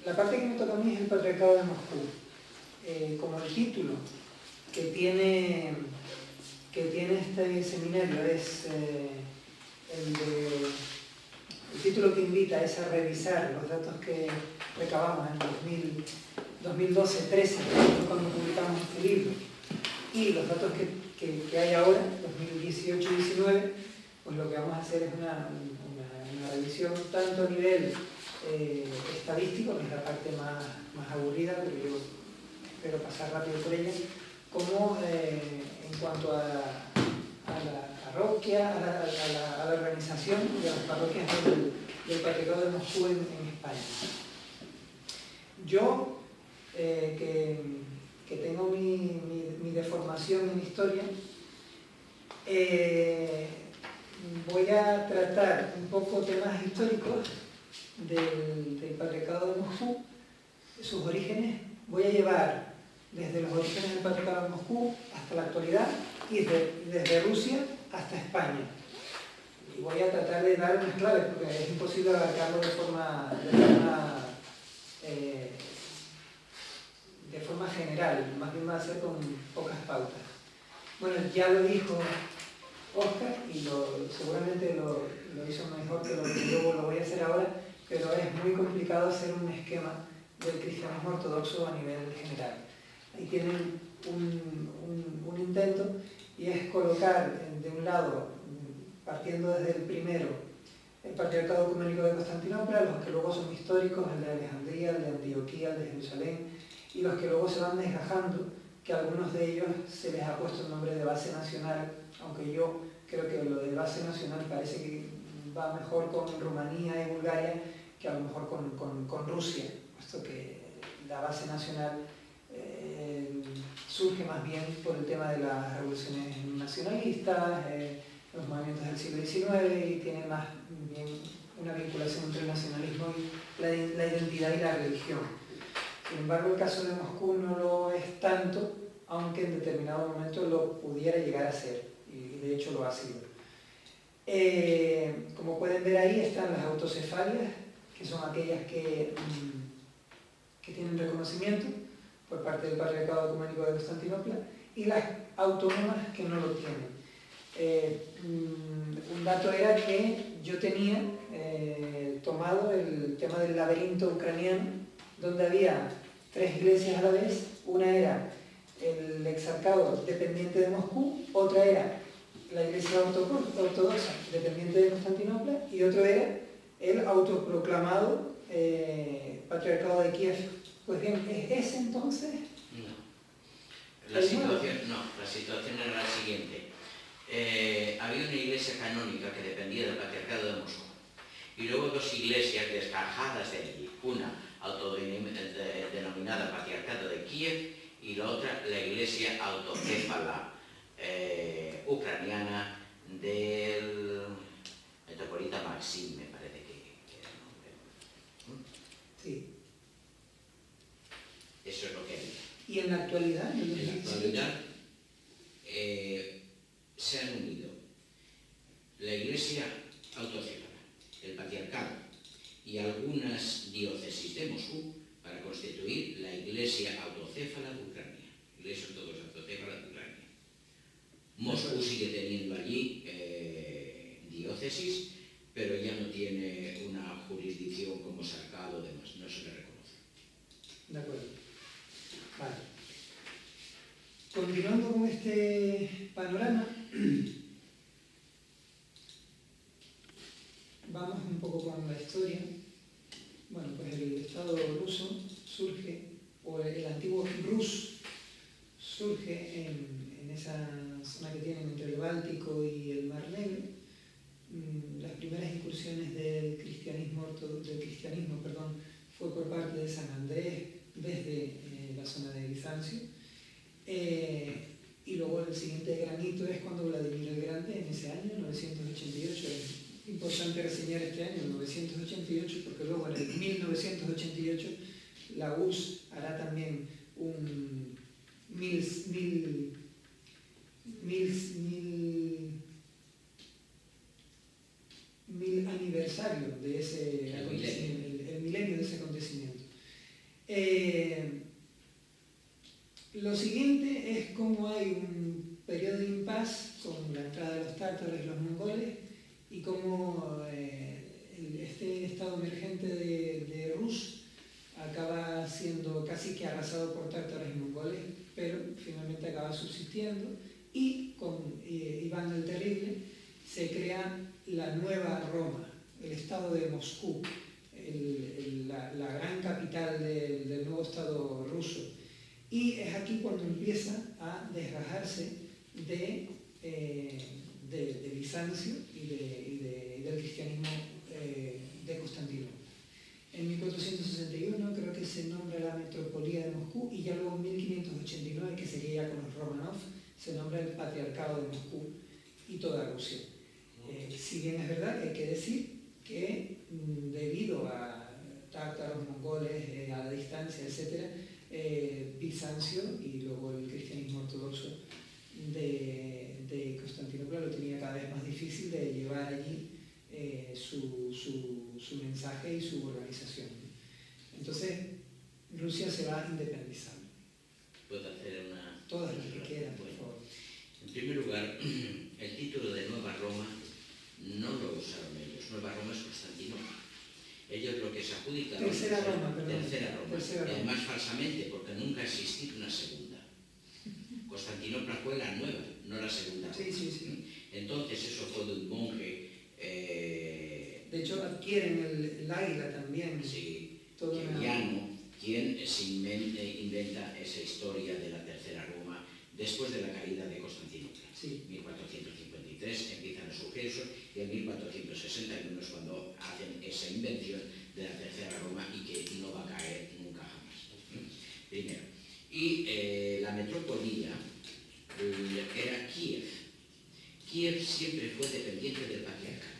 La parte que me toca a mí es el Patriarcado de Moscú. Como el título que tiene este seminario es el título que invita es a revisar los datos que recabamos en 2012-13, cuando publicamos este libro, y los datos que hay ahora, 2018-19, pues lo que vamos a hacer es una revisión tanto a nivel estadístico, que es la parte más aburrida, pero yo espero pasar rápido por ella, como en cuanto a la parroquia, a la organización de las parroquias del Patriarcado de Moscú en España. Yo, que tengo mi deformación en historia, voy a tratar un poco temas históricos del Patriarcado de Moscú, sus orígenes. Voy a llevar desde los orígenes del Patriarcado de Moscú hasta la actualidad y desde Rusia hasta España. Y voy a tratar de dar unas claves porque es imposible abarcarlo de forma general, más bien va a ser con pocas pautas. Bueno, ya lo dijo Óscar y seguramente lo hizo mejor que lo que yo lo voy a hacer ahora, pero es muy complicado hacer un esquema del cristianismo ortodoxo a nivel general. Ahí tienen un intento, y es colocar de un lado, partiendo desde el primero, el Patriarcado Ecuménico de Constantinopla, los que luego son históricos, el de Alejandría, el de Antioquía, el de Jerusalén, y los que luego se van desgajando, que a algunos de ellos se les ha puesto el nombre de base nacional, aunque yo creo que lo de base nacional parece que va mejor con Rumanía y Bulgaria que a lo mejor con Rusia, puesto que la base nacional surge más bien por el tema de las revoluciones nacionalistas, los movimientos del siglo XIX, y tiene más bien una vinculación entre el nacionalismo y la identidad y la religión. Sin embargo, el caso de Moscú no lo es tanto, aunque en determinado momento lo pudiera llegar a ser, y de hecho lo ha sido. Como pueden ver ahí están las autocefalias, que son aquellas que tienen reconocimiento por parte del Patriarcado Ecuménico de Constantinopla, y las autónomas que no lo tienen. Un dato era que yo tenía tomado el tema del laberinto ucraniano, donde había 3 iglesias a la vez. Una era el exarcado dependiente de Moscú, otra era la iglesia ortodoxa dependiente de Constantinopla, y otro era el autoproclamado Patriarcado de Kiev. Pues bien, ¿es ese entonces? No. La situación era la siguiente. Había una iglesia canónica que dependía del Patriarcado de Moscú, y luego 2 iglesias desgajadas de allí, una autodenominada Patriarcado de Kiev y la otra la iglesia autocéfala ucraniana del metropolita Maxim, me parece que era el nombre. Sí. Eso es lo que había. ¿Y en la actualidad? En la actualidad se han unido la iglesia autocéfala, el patriarcado y algunas diócesis de Moscú para constituir la iglesia autocéfala de Ucrania, iglesia ortodoxa autocéfala de Ucrania. Moscú sigue teniendo allí diócesis, pero ya no tiene una jurisdicción como sarcado, demás, no se le reconoce. De acuerdo. Vale. Continuando con este panorama, vamos un poco con la historia. Bueno, pues el Estado ruso surge, o el antiguo Rus surge en esa zona que tienen entre el Báltico y el Mar Negro. Las primeras incursiones del cristianismo fue por parte de San Andrés desde la zona de Bizancio. Y luego el siguiente granito es cuando Vladimir el Grande, en ese año, 988, es importante reseñar este año, 988, porque luego en el 1988 la URSS hará también un mil aniversario de ese acontecimiento, el milenio de ese acontecimiento. Lo siguiente es cómo hay un periodo de impas con la entrada de los tártaros y los mongoles y cómo este estado emergente de Rus acaba siendo casi que arrasado por tártaros y mongoles, pero finalmente acaba subsistiendo y con Iván el Terrible se crea la nueva Roma, el estado de Moscú, la gran capital del nuevo estado ruso. Y es aquí cuando empieza a desgajarse de Bizancio y del cristianismo de Constantinopla. En 1461 creo que se nombra la metropolitana de Moscú y ya luego en 1589, que sería ya con los Romanov, se nombra el patriarcado de Moscú y toda Rusia. Si bien es verdad, hay que decir que debido a tártaros, mongoles, a la distancia, etc., Bizancio y luego el cristianismo ortodoxo de Constantinopla lo tenía cada vez más difícil de llevar allí su mensaje y su organización. Entonces, Rusia se va independizando. ¿Puedo hacer una...? Todas las que quieran, por favor. En primer lugar, el título de Nueva Roma no lo usaron ellos. Nueva Roma es Constantinopla. Ellos lo que se adjudicaron... Tercera Roma, perdón. Tercera Roma. Tercera Roma. Además, falsamente, porque nunca ha existido una segunda. Constantinopla fue la nueva, no la segunda. Sí, sí, sí. Entonces, eso fue de un monje... de hecho, adquieren el águila también. Sí, Kiriano, quien se inventa esa historia de la Tercera Roma después de la caída de Constantinopla. Sí. 1453 empiezan a surgir eso y en 1461 es cuando hacen esa invención de la Tercera Roma y que no va a caer nunca jamás. Primero. Y la metrópolita era Kiev. Kiev siempre fue dependiente del patriarcado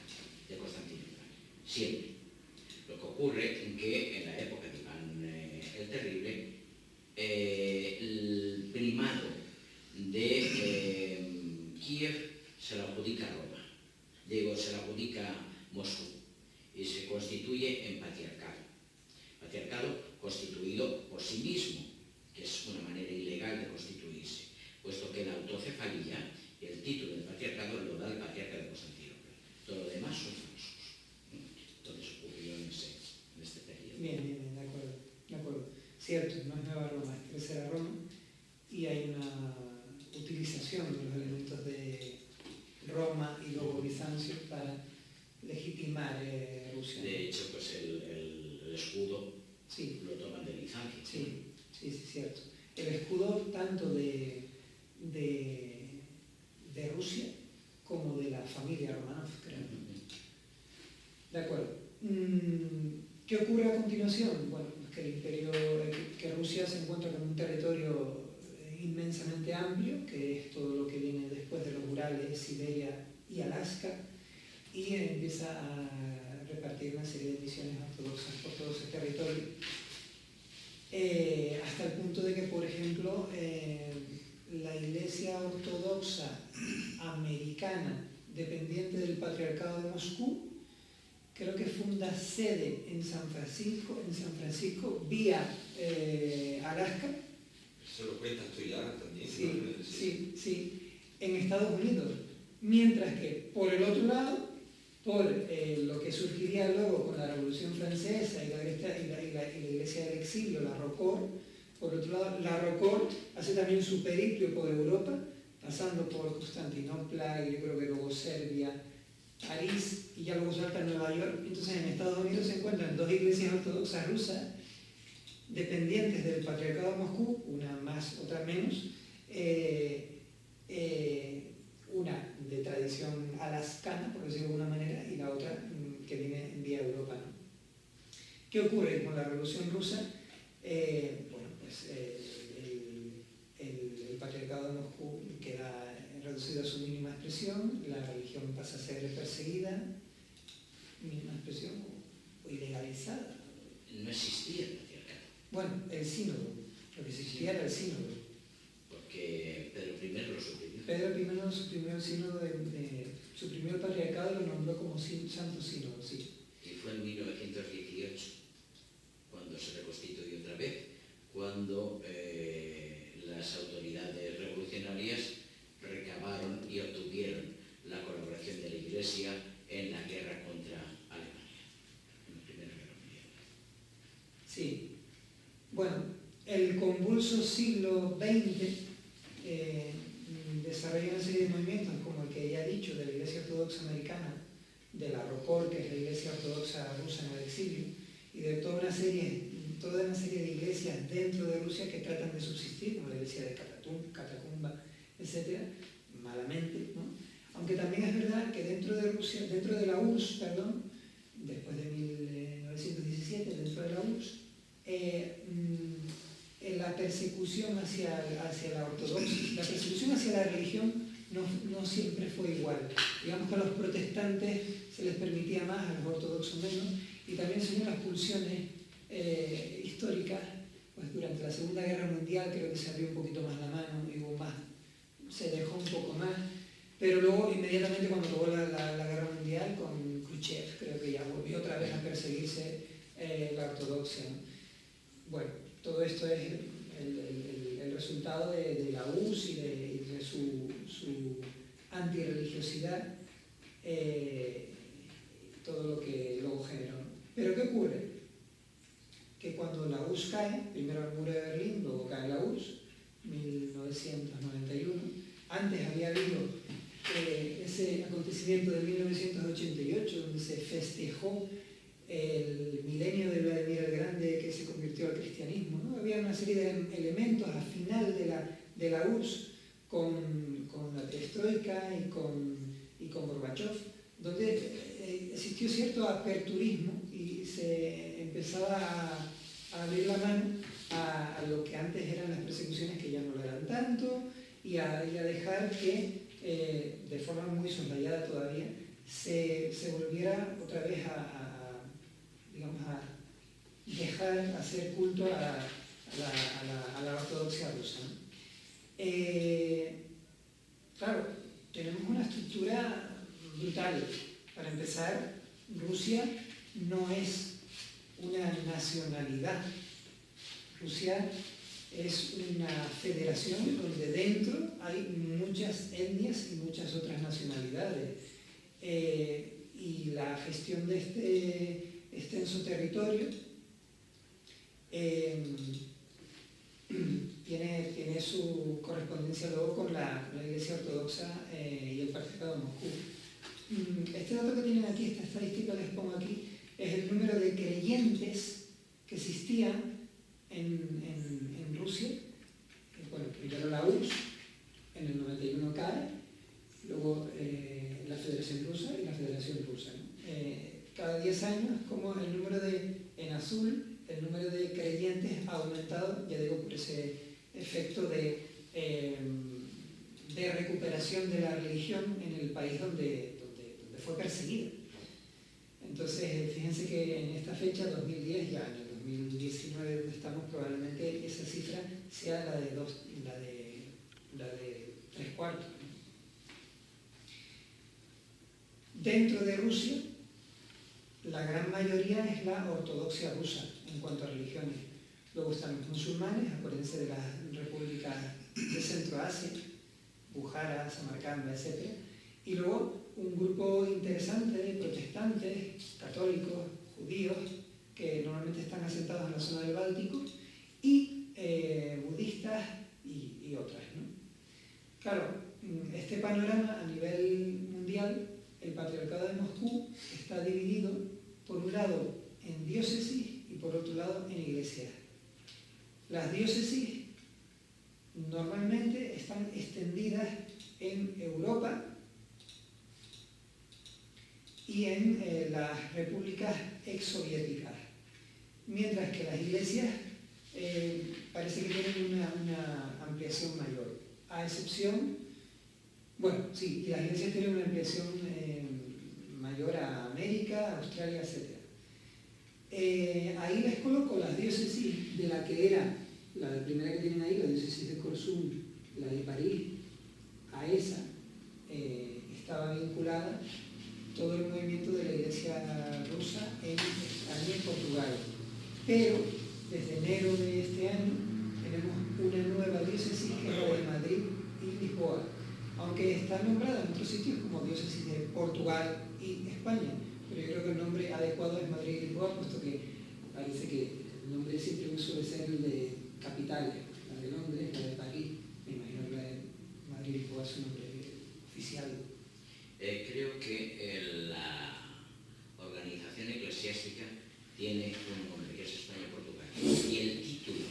de Constantinopla. Siempre. Lo que ocurre es que en la época de Iván el Terrible, el primado de Kiev se lo adjudica Roma, se lo adjudica Moscú y se constituye en patriarcado. Patriarcado constituido por sí mismo, que es una manera ilegal de constituirse, puesto que la autocefalía y el título de patriarcado lo da el patriarca de Constantinopla. Todo lo demás son falsos. Entonces ocurrió en este periodo. Bien, de acuerdo. Cierto, no es Nueva Roma, es Tercera Roma y hay una utilización de los elementos de Roma y luego Bizancio para legitimar Rusia. De hecho, pues el escudo sí. Lo toman de Bizancio. Sí, cierto. El escudo tanto de Rusia como de la familia Romanov, creo. De acuerdo. ¿Qué ocurre a continuación? Bueno, que Rusia se encuentra con un territorio inmensamente amplio, que es todo lo que viene después de los Urales, Siberia y Alaska, y empieza a repartir una serie de misiones ortodoxas por todo ese territorio, hasta el punto de que, por ejemplo, la Iglesia Ortodoxa Americana, dependiente del Patriarcado de Moscú, creo que funda sede en San Francisco vía Alaska. ¿Se lo cuentas tú ya también? Sí, en Estados Unidos. Mientras que por el otro lado, por lo que surgiría luego con la Revolución Francesa y la Iglesia del Exilio, la Rocor, por otro lado, la Rocor hace también su periplo por Europa, pasando por Constantinopla y yo creo que luego Serbia, París y ya luego salta a Nueva York. Entonces en Estados Unidos se encuentran dos iglesias ortodoxas rusas dependientes del Patriarcado de Moscú, una más, otra menos, una de tradición alascana, por decirlo de alguna manera, y la otra que viene en vía Europa, ¿no? ¿Qué ocurre con la Revolución Rusa? Bueno, pues el Patriarcado de Moscú queda reducido a su mínima expresión, la religión pasa a ser perseguida, mínima expresión o ilegalizada. No existía el patriarcado. Bueno, el sínodo, lo que existía era el sínodo. Porque Pedro I lo suprimió. Pedro I suprimió el sínodo, suprimió el patriarcado y lo nombró como santo sínodo, sí. Y fue en 1918, cuando se reconstituyó otra vez, cuando las convulso siglo XX desarrolló una serie de movimientos como el que ya he dicho, de la Iglesia Ortodoxa Americana, de la ROCOR, que es la Iglesia Ortodoxa Rusa en el exilio, y de toda una serie de iglesias dentro de Rusia que tratan de subsistir, como la iglesia de Catacumba, etc., malamente, ¿no? Aunque también es verdad que dentro de Rusia, dentro de la URSS, perdón, después de 1917, dentro de la URSS, la persecución hacia la ortodoxia, la persecución hacia la religión no siempre fue igual. Digamos que a los protestantes se les permitía más, a los ortodoxos menos, y también se dieron las pulsiones históricas, pues durante la Segunda Guerra Mundial creo que se abrió un poquito más la mano y hubo más, se dejó un poco más, pero luego inmediatamente cuando acabó la Guerra Mundial con Khrushchev, creo que ya volvió otra vez a perseguirse la ortodoxia, ¿no? Bueno, todo esto es el resultado de la URSS y de su antirreligiosidad, todo lo que luego generó. ¿Pero qué ocurre? Que cuando la URSS cae, primero el muro de Berlín, luego cae la URSS, 1991, antes había habido ese acontecimiento de 1988, donde se festejó el milenio de Vladimir el Grande, que se convirtió al cristianismo, ¿no? Había una serie de elementos al final de la URSS con la perestroika y con Gorbachev, donde existió cierto aperturismo y se empezaba a abrir la mano a lo que antes eran las persecuciones, que ya no lo eran tanto, y a dejar que, de forma muy soslayada todavía, se volviera otra vez digamos, a dejar hacer culto a la ortodoxia rusa, ¿no? Claro, tenemos una estructura brutal. Para empezar, Rusia no es una nacionalidad. Rusia es una federación donde dentro hay muchas etnias y muchas otras nacionalidades. Y la gestión de este extenso territorio tiene su correspondencia luego con la Iglesia Ortodoxa y el Patriarcado de Moscú. Este dato que tienen aquí, esta estadística que les pongo aquí, es el número de creyentes que existían en Rusia. Bueno, primero la URSS, en el 91 cae, luego la Federación Rusa y la Federación Rusa, ¿no? Cada 10 años, como el número en azul, el número de creyentes ha aumentado, ya digo, por ese efecto de recuperación de la religión en el país donde fue perseguida. Entonces, fíjense que en esta fecha, 2010, ya en el 2019 donde estamos, probablemente esa cifra sea la de 3/4. Dentro de Rusia, la gran mayoría es la ortodoxia rusa en cuanto a religiones. Luego están los musulmanes, acuérdense de las repúblicas de Centroasia, Bujara, Samarcanda, etc. Y luego un grupo interesante de protestantes, católicos, judíos, que normalmente están asentados en la zona del Báltico, y budistas y otras, ¿no? Claro, este panorama a nivel mundial, el Patriarcado de Moscú está dividido por un lado en diócesis y por otro lado en iglesias. Las diócesis normalmente están extendidas en Europa y en las repúblicas exsoviéticas, mientras que las iglesias parece que tienen una ampliación mayor, a excepción, bueno, sí, y las iglesias tienen una ampliación mayor a América, Australia, etc. Ahí les coloco las diócesis de la que era, la primera que tienen ahí, la diócesis de Corsun, la de París. A esa estaba vinculada todo el movimiento de la Iglesia rusa en España y Portugal. Pero desde enero de este año tenemos una nueva diócesis, que es la de Madrid y Lisboa, aunque está nombrada en otros sitios como diócesis de Portugal y España, pero yo creo que el nombre adecuado es Madrid y Lisboa, puesto que parece que el nombre siempre suele ser el de capitales. la de Londres, la de París, me imagino que la de Madrid puede ser un nombre oficial. Creo que la organización eclesiástica tiene un nombre, que es España-Portugal, y el título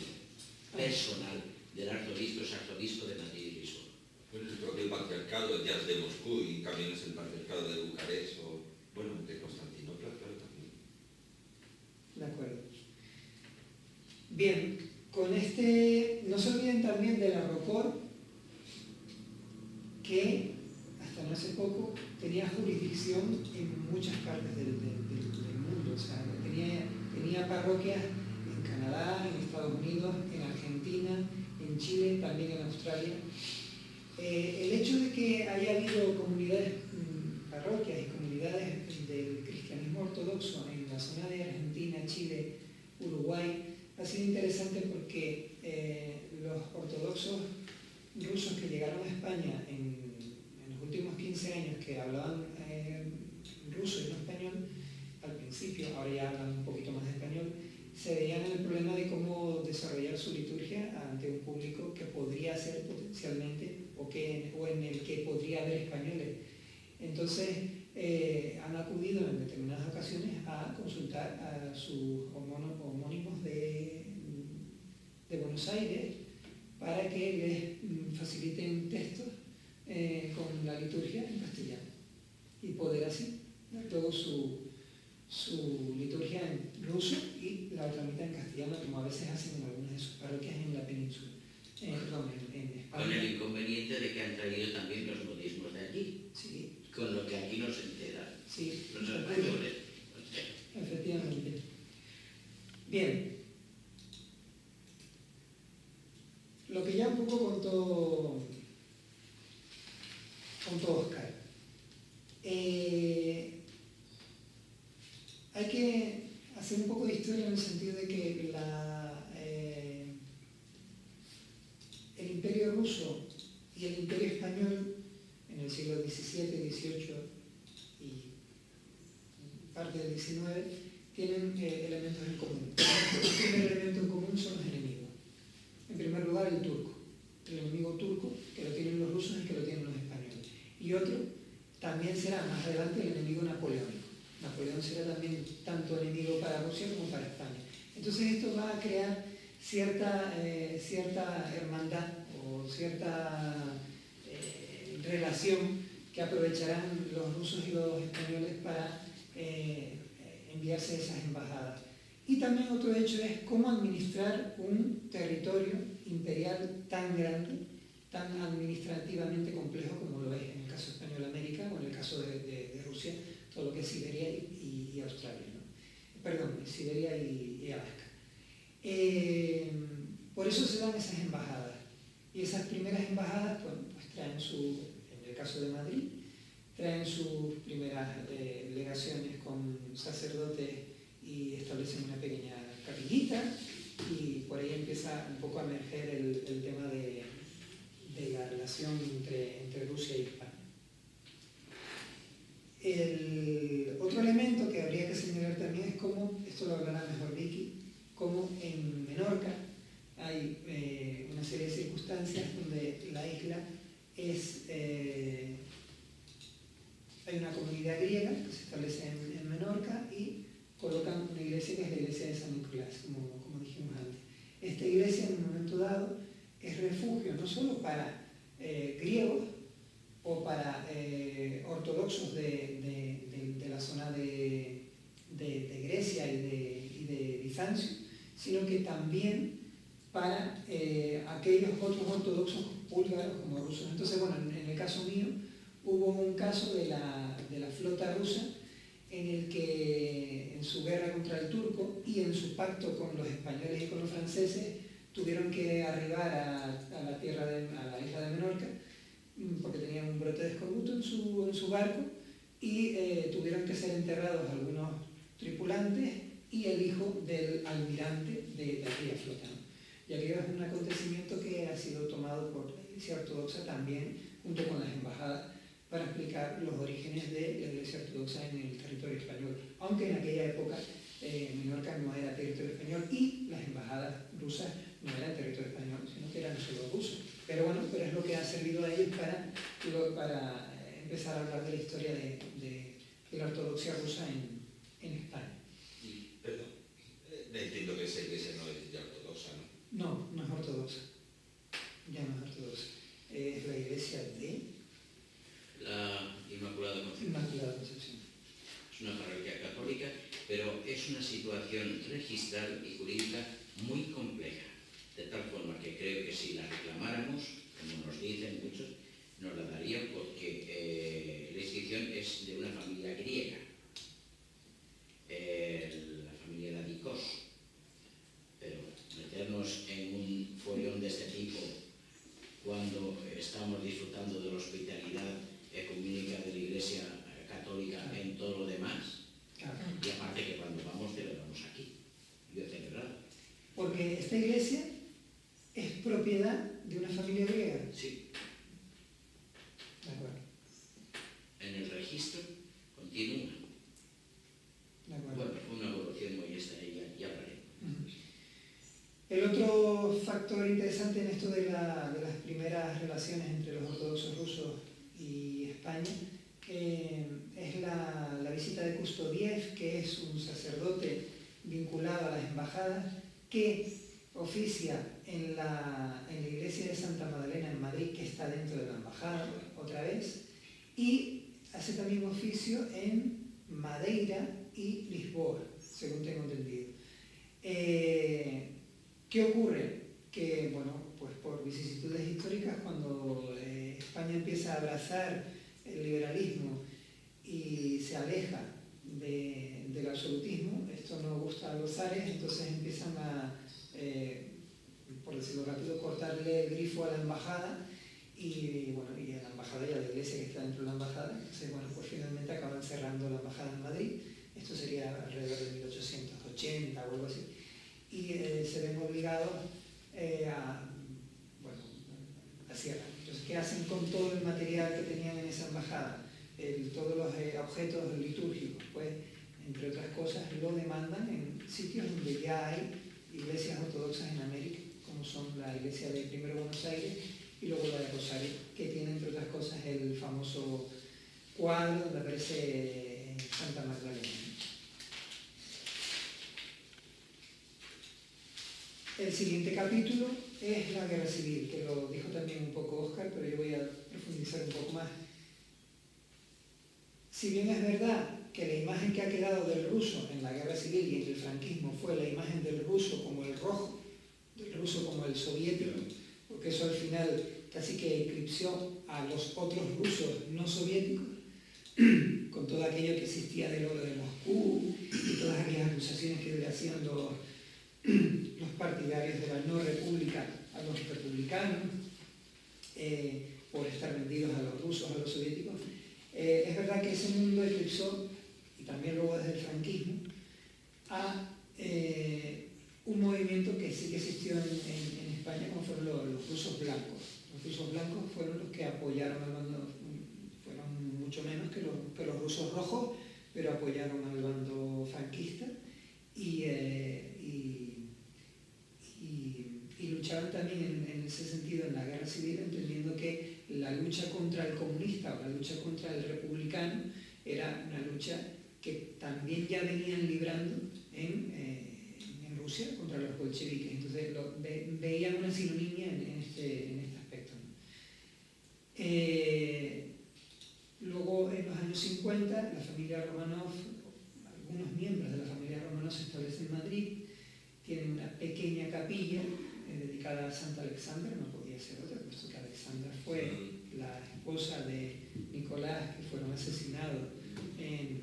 personal del arzobispo es arzobispo de Madrid y Lisboa. Bueno, el propio patriarcado ya es de Moscú y también es el patriarcado de Bucarest o, bueno, de Constantinopla, claro, también. De acuerdo. Bien, con este, no se olviden también de la ROCOR, que hasta no hace poco tenía jurisdicción en muchas partes del mundo, o sea, tenía parroquias en Canadá, en Estados Unidos, en Argentina, en Chile, también en Australia. El hecho de que haya habido comunidades, parroquias y comunidades del cristianismo ortodoxo en la zona de Argentina, Chile, Uruguay, ha sido interesante porque los ortodoxos rusos que llegaron a España en los últimos 15 años, que hablaban ruso y no español, al principio, ahora ya hablan un poquito más de español, se veían en el problema de cómo desarrollar su liturgia ante un público que podría ser potencialmente o en el que podría haber españoles. Entonces han acudido en determinadas ocasiones a consultar a sus homónimos de Buenos Aires para que les faciliten textos con la liturgia en castellano y poder así dar todo su liturgia en ruso y la otra mitad en castellano, como a veces hacen en algunas de sus parroquias en la península, en España. Con el inconveniente de que han traído también los modismos de allí, Sí, con lo que aquí no se enteran sí, los españoles. efectivamente. Bien. Lo que ya un poco contó Óscar. Hay que hacer un poco de historia en el sentido de que el Imperio Ruso y el Imperio Español en el siglo XVII, XVIII y parte del XIX tienen elementos en común. El primer elemento en común son los enemigos. En primer lugar, el turco. El enemigo turco, que lo tienen los rusos y que lo tienen los españoles. Y otro, también será más adelante el enemigo napoleónico. Napoleón será también tanto enemigo para Rusia como para España. Entonces esto va a crear cierta hermandad o cierta relación que aprovecharán los rusos y los españoles para enviarse esas embajadas. Y también otro hecho es cómo administrar un territorio imperial tan grande, tan administrativamente complejo como lo es en el caso español América o en el caso de Rusia, todo lo que es Siberia y Australia, ¿no? Perdón, Siberia y Alaska. Por eso se dan esas embajadas. Y esas primeras embajadas pues traen en el caso de Madrid, traen sus primeras legaciones con sacerdotes y establecen una pequeña capillita y por ahí empieza un poco a emerger el tema de la relación entre Rusia y España. El otro elemento que habría que señalar también es cómo, esto lo hablará mejor Vicky, cómo en Menorca hay una serie de circunstancias donde la isla hay una comunidad griega que se establece en Menorca y colocan una iglesia que es la iglesia de San Nicolás, como dijimos antes. Esta iglesia en un momento dado es refugio no solo para griegos o para ortodoxos de la zona de Grecia y de Bizancio, sino que también para aquellos otros ortodoxos búlgaros como rusos. Entonces, bueno, en el caso mío hubo un caso de la flota rusa en el que en su guerra contra el turco y en su pacto con los españoles y con los franceses tuvieron que arribar a la isla de Menorca porque tenían un brote de escorbuto en su barco y tuvieron que ser enterrados algunos tripulantes y el hijo del almirante de aquella flota, ¿no? Y aquello es un acontecimiento que ha sido tomado por la Iglesia Ortodoxa también, junto con las embajadas, para explicar los orígenes de la Iglesia Ortodoxa en el territorio español, aunque en aquella época Menorca no era territorio español y las embajadas rusas no eran territorio español, sino que lo que ha servido a ellos para empezar a hablar de la historia de la ortodoxia rusa en España. Perdón, entiendo que esa iglesia no es ya ortodoxa, ¿no? No, no es ortodoxa. Ya no es ortodoxa. Es la iglesia de La Inmaculada Concepción. Inmaculada Concepción. Es una parroquia católica, pero es una situación registral y jurídica muy compleja, de tal forma que creo que si la reclamáramos, como nos dicen muchos, nos la darían porque la inscripción es de una familia griega, la familia Dadikos. Pero meternos en un follón de este tipo cuando estamos disfrutando de la hospitalidad ecuménica de la Iglesia Católica en todo lo demás, Claro. y aparte que cuando vamos celebramos aquí, yo he celebrado. Porque esta iglesia es propiedad de una familia griega. Sí, De acuerdo. en el registro continúa. De acuerdo. Bueno, fue una evolución muy esta y ya hablaré. El otro factor interesante en esto de las primeras relaciones entre los ortodoxos rusos y España es la visita de Kustodiev, que es un sacerdote vinculado a las embajadas que oficia en la iglesia de Santa Magdalena en Madrid, que está dentro de la embajada otra vez, y hace también oficio en Madeira y Lisboa, según tengo entendido. ¿Qué ocurre? Que, bueno, pues por vicisitudes históricas, cuando España empieza a abrazar el liberalismo y se aleja del absolutismo, esto no gusta a los zares, entonces empiezan a, por decirlo rápido, cortarle el grifo a la embajada y a la embajada y a la iglesia que está dentro de la embajada. Entonces, bueno, pues finalmente acaban cerrando la embajada en Madrid. Esto sería alrededor de 1880 o algo así. Y se ven obligados a cierrar. Entonces, ¿qué hacen con todo el material que tenían en esa embajada? Todos los objetos litúrgicos, pues, entre otras cosas, lo demandan en sitios donde ya hay iglesias ortodoxas en América, como son la iglesia de Primero Buenos Aires y luego la de Rosario, que tiene, entre otras cosas, el famoso cuadro donde aparece Santa Magdalena. El siguiente capítulo es la guerra civil, que lo dijo también un poco Óscar, pero yo voy a profundizar un poco más. Si bien es verdad que la imagen que ha quedado del ruso en la guerra civil y en el franquismo fue la imagen del ruso como el rojo, del ruso como el soviético, porque eso al final casi que eclipsó a los otros rusos no soviéticos, con todo aquello que existía del oro de Moscú y todas aquellas acusaciones que le hacían los partidarios de la no república a los republicanos por estar vendidos a los rusos, a los soviéticos. Es verdad que ese mundo eclipsó, y también luego desde el franquismo, a un movimiento que sí que existió en España, como fueron los rusos blancos. Los rusos blancos fueron los que apoyaron al bando, fueron mucho menos que los rusos rojos, pero apoyaron al bando franquista y luchaban también en ese sentido en la guerra civil, entendiendo que la lucha contra el comunista o la lucha contra el republicano era una lucha que también ya venían librando en Rusia contra los bolcheviques. Entonces veían una sinonimia en este aspecto, ¿no? Luego, en los años 50, la familia Romanov, algunos miembros de la familia Romanov se establecen en Madrid, tienen una pequeña capilla dedicada a Santa Alexandra, no podía ser otra, puesto que Alexandra fue la esposa de Nicolás, que fueron asesinados en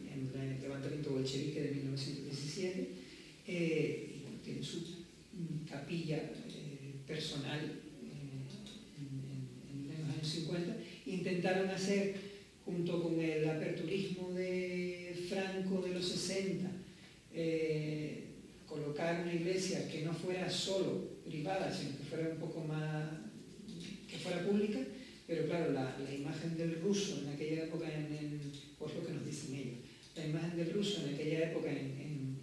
el levantamiento bolchevique de 1917, y bueno, tiene su capilla personal en los años 50. Intentaron hacer, junto con el aperturismo de Franco de los 60, colocar una iglesia que no fuera solo privada, sino que fuera un poco más, que fuera pública, pero claro, la imagen del ruso en aquella época, pues lo que nos dicen ellos, la imagen del ruso en aquella época en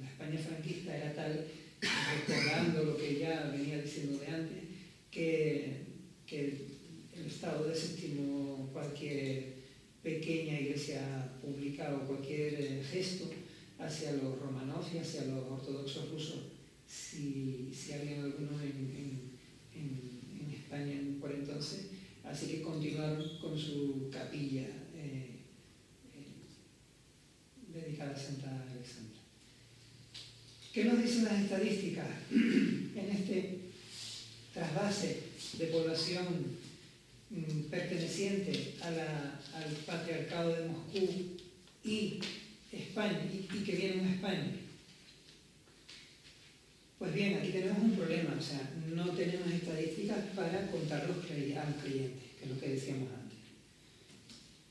la España franquista era tal recordando lo que ya venía diciendo de antes, que el Estado desestimó cualquier pequeña iglesia pública o cualquier gesto hacia los Romanov y hacia los ortodoxos rusos, si había alguno en España por entonces, así que continuaron con su capilla dedicada a Santa Alexandra. ¿Qué nos dicen las estadísticas? En este trasvase de población perteneciente al Patriarcado de Moscú y España, y que vienen a España. Pues bien, aquí tenemos un problema, o sea, no tenemos estadísticas para contar a los creyentes, que es lo que decíamos antes.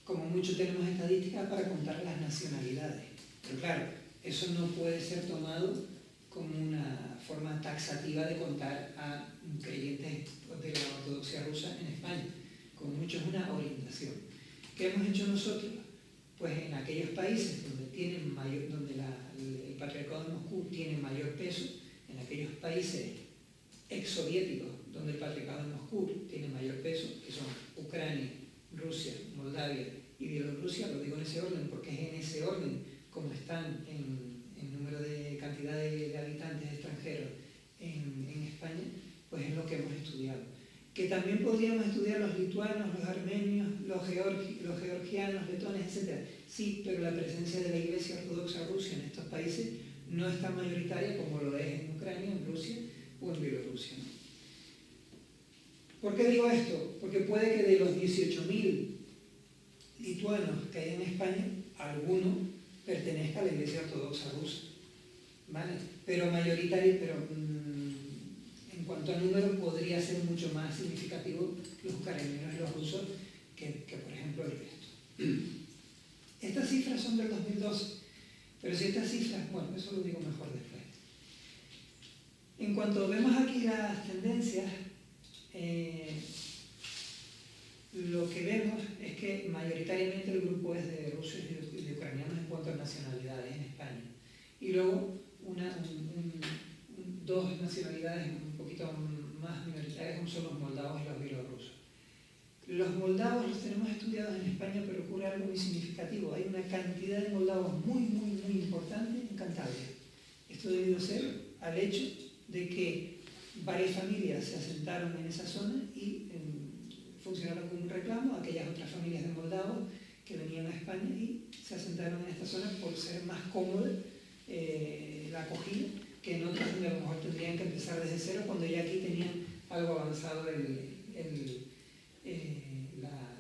Como mucho tenemos estadísticas para contar las nacionalidades, pero claro, eso no puede ser tomado como una forma taxativa de contar a creyentes de la ortodoxia rusa en España. Como mucho es una orientación. ¿Qué hemos hecho nosotros? Pues en aquellos países donde el Patriarcado de Moscú tiene mayor peso, en aquellos países exsoviéticos donde el Patriarcado de Moscú tiene mayor peso, que son Ucrania, Rusia, Moldavia y Bielorrusia, lo digo en ese orden porque es en ese orden como están en número de cantidad de habitantes extranjeros en España, pues es lo que hemos estudiado. Que también podríamos estudiar los lituanos, los armenios, los georgianos, letones, etc. Sí, pero la presencia de la Iglesia Ortodoxa Rusa en estos países no es tan mayoritaria como lo es en Ucrania, en Rusia o en Bielorrusia, ¿no? ¿Por qué digo esto? Porque puede que de los 18.000 lituanos que hay en España, alguno pertenezca a la Iglesia Ortodoxa Rusa, ¿vale? Pero mayoritario, en cuanto a número podría ser mucho más significativo los ucranianos y los rusos que por ejemplo el resto. Estas cifras son del 2012, pero si estas cifras, bueno, eso lo digo mejor después. En cuanto vemos aquí las tendencias, lo que vemos es que mayoritariamente el grupo es de rusos y de ucranianos en cuanto a nacionalidades en España. Y luego dos nacionalidades un poquito más minoritarias, como son los moldavos y los bielorrusos. Los moldavos los tenemos estudiados en España, pero ocurre algo muy significativo. Hay una cantidad de moldavos muy importante en Cantabria. Esto debido ser al hecho de que varias familias se asentaron en esa zona y funcionaron como un reclamo a aquellas otras familias de moldavos que venían a España y se asentaron en esta zona por ser más cómoda la acogida que en otras donde a lo mejor tendrían que empezar desde cero cuando ya aquí tenían algo avanzado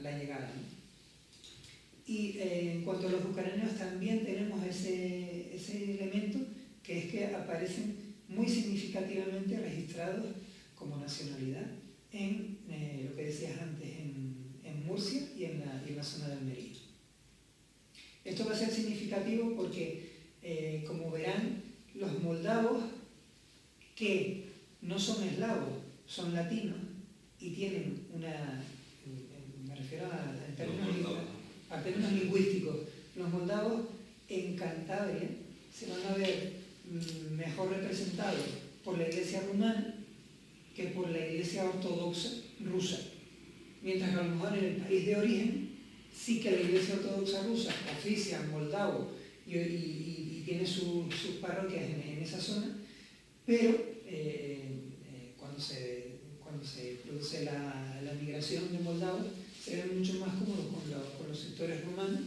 la llegada, ¿no? Y en cuanto a los ucranianos también tenemos ese elemento, que es que aparecen muy significativamente registrados como nacionalidad en lo que decías antes, en Murcia y en la zona de Almería. Esto va a ser significativo porque, como verán, los moldavos que no son eslavos, son latinos y tienen me refiero a términos lingüísticos, los moldavos en Cantabria se van a ver mejor representados por la iglesia rumana que por la iglesia ortodoxa rusa. Mientras que a lo mejor en el país de origen sí que la iglesia ortodoxa rusa oficia moldavo y tiene sus parroquias en esa zona, pero cuando se produce la migración de moldavos se ven mucho más cómodos con los sectores romanos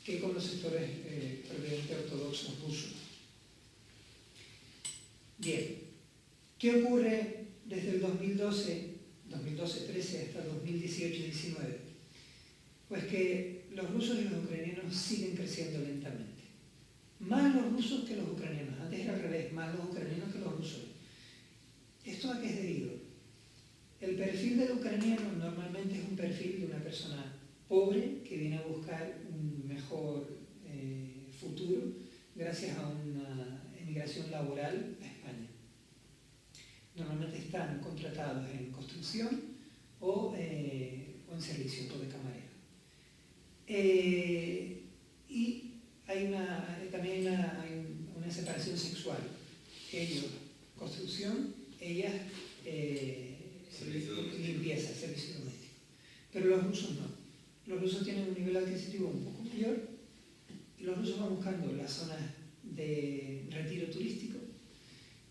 que con los sectores previamente ortodoxos rusos. Bien, ¿qué ocurre desde el 2012-13 hasta 2018-19? Pues que los rusos y los ucranianos siguen creciendo lentamente. Más los rusos que los ucranianos. Antes era al revés, más los ucranianos que los rusos. ¿Esto a qué es debido? El perfil del ucraniano normalmente es un perfil de una persona pobre que viene a buscar un mejor futuro gracias a una emigración laboral a España. Normalmente están contratados en construcción o en servicio de camarero. Y hay también hay una separación sexual. Ellos construcción, ellas Servicio doméstico. limpieza, servicio doméstico. Pero los rusos no. Los rusos tienen un nivel adquisitivo un poco mayor y los rusos van buscando las zonas de retiro turístico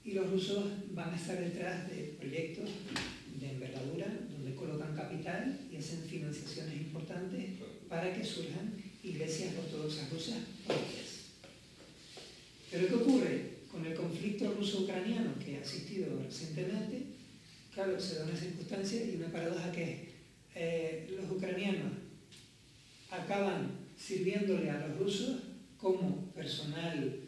y los rusos van a estar detrás de proyectos de envergadura donde colocan capital y hacen financiaciones importantes para que surjan iglesias ortodoxas rusas propias. Pero ¿qué ocurre? Con el conflicto ruso-ucraniano que ha existido recientemente, claro, se da una circunstancia y una paradoja que es, los ucranianos acaban sirviéndole a los rusos como personal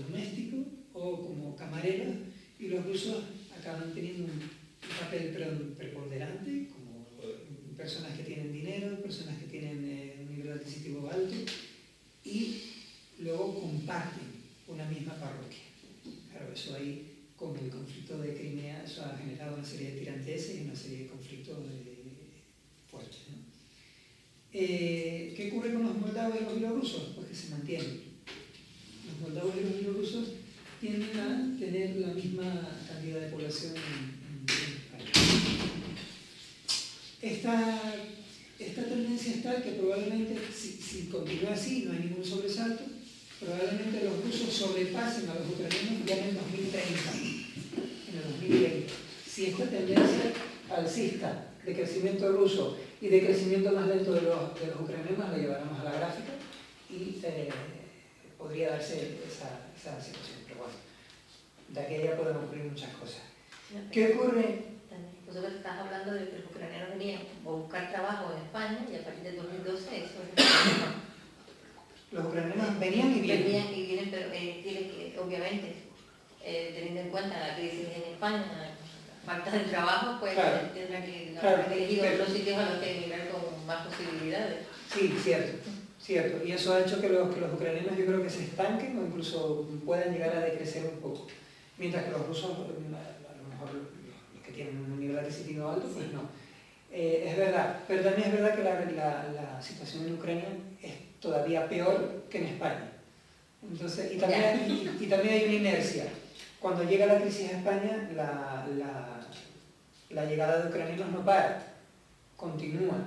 doméstico o como camareros y los rusos acaban teniendo un papel preponderante como personas que tienen dinero, personas que tienen un nivel adquisitivo alto y luego comparten una misma parroquia. Claro, eso ahí con el conflicto de Crimea eso ha generado una serie de tiranteses y una serie de conflictos fuertes, ¿no? ¿Qué ocurre con los moldavos y los bielorrusos? Pues que se mantienen. Los moldavos y los bielorrusos tienden a tener la misma cantidad de población en España. Esta tendencia es tal que probablemente, si continúa así, no hay ningún sobresalto, probablemente los rusos sobrepasen a los ucranianos ya en el 2030, en el 2020. Si esta tendencia alcista de crecimiento ruso y de crecimiento más lento de los ucranianos la llevaremos a la gráfica y podría darse esa situación. Pero bueno, de aquella pueden ocurrir muchas cosas. ¿Qué ocurre? Vosotros estás hablando de que los ucranianos venían a buscar trabajo en España y a partir del 2012 eso es los ucranianos venían y vienen. Venían y vienen, pero tienen que, obviamente, teniendo en cuenta la crisis en España, la falta de trabajo, pues claro, tendrán que claro, elegir otros sitios a los que emigrar con más posibilidades. Sí, cierto. Y eso ha hecho que los ucranianos yo creo que se estanquen o incluso puedan llegar a decrecer un poco. Mientras que los rusos, a lo mejor los que tienen un nivel adquisitivo alto, pues no. Es verdad, pero también es verdad que la situación en Ucrania es todavía peor que en España. Entonces, y también hay una inercia. Cuando llega la crisis a España, la llegada de ucranianos no para, continúa.